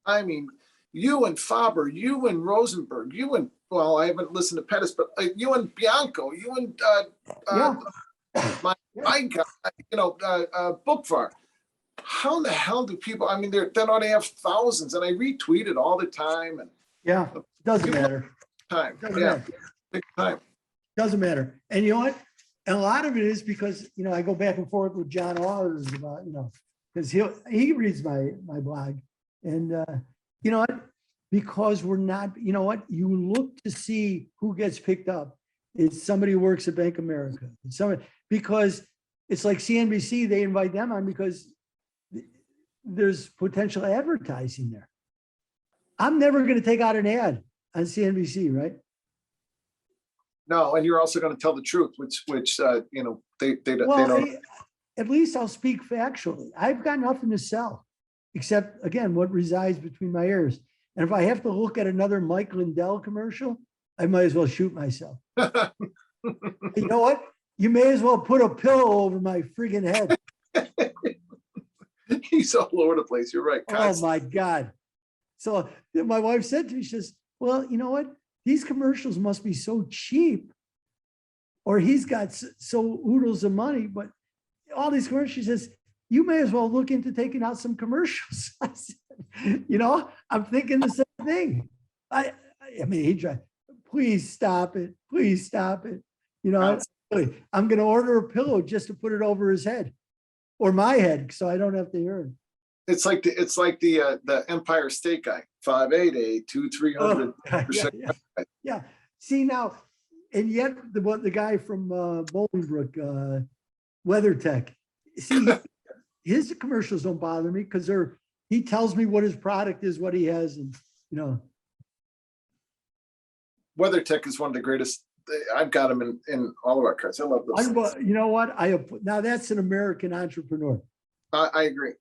B: I mean, you and Faber, you and Rosenberg, you and, well, I haven't listened to Pettis, but you and Bianco, you and my guy, Bookvar. How in the hell do people? I mean, they don't have thousands, and I retweet it all the time. And
A: yeah, it doesn't matter.
B: Time,
A: Doesn't
B: yeah,
A: matter.
B: big time.
A: Doesn't matter. And you know what? And a lot of it is because I go back and forth with John Allers about because he reads my blog, and you know what? Because we're not, you look to see who gets picked up. It's somebody who works at Bank of America. It's somebody, because it's like CNBC, they invite them on because there's potential advertising there. I'm never going to take out an ad on CNBC, right?
B: No, and you're also going to tell the truth, which they don't.
A: At least I'll speak factually. I've got nothing to sell, except again what resides between my ears. And if I have to look at another Mike Lindell commercial, I might as well shoot myself. You know what? You may as well put a pillow over my friggin' head.
B: He's all over the place. You're right.
A: Oh my God. So my wife said to me, she says, well, you know what? These commercials must be so cheap, or he's got so oodles of money, but all these commercials, she says, you may as well look into taking out some commercials. I said, I'm thinking the same thing. I mean, he tried, please stop it. Please stop it. You know, I'm going to order a pillow just to put it over his head or my head, so I don't have to hear him.
B: It's like the Empire State guy, 588, 2300.
A: Yeah. See now, and yet the guy from Bolingbrook, WeatherTech, see, his commercials don't bother me because he tells me what his product is, what he has, and you know.
B: WeatherTech is one of the greatest. I've got them in all of our cards. I love those things.
A: You know what? Now that's an American entrepreneur.
B: I agree.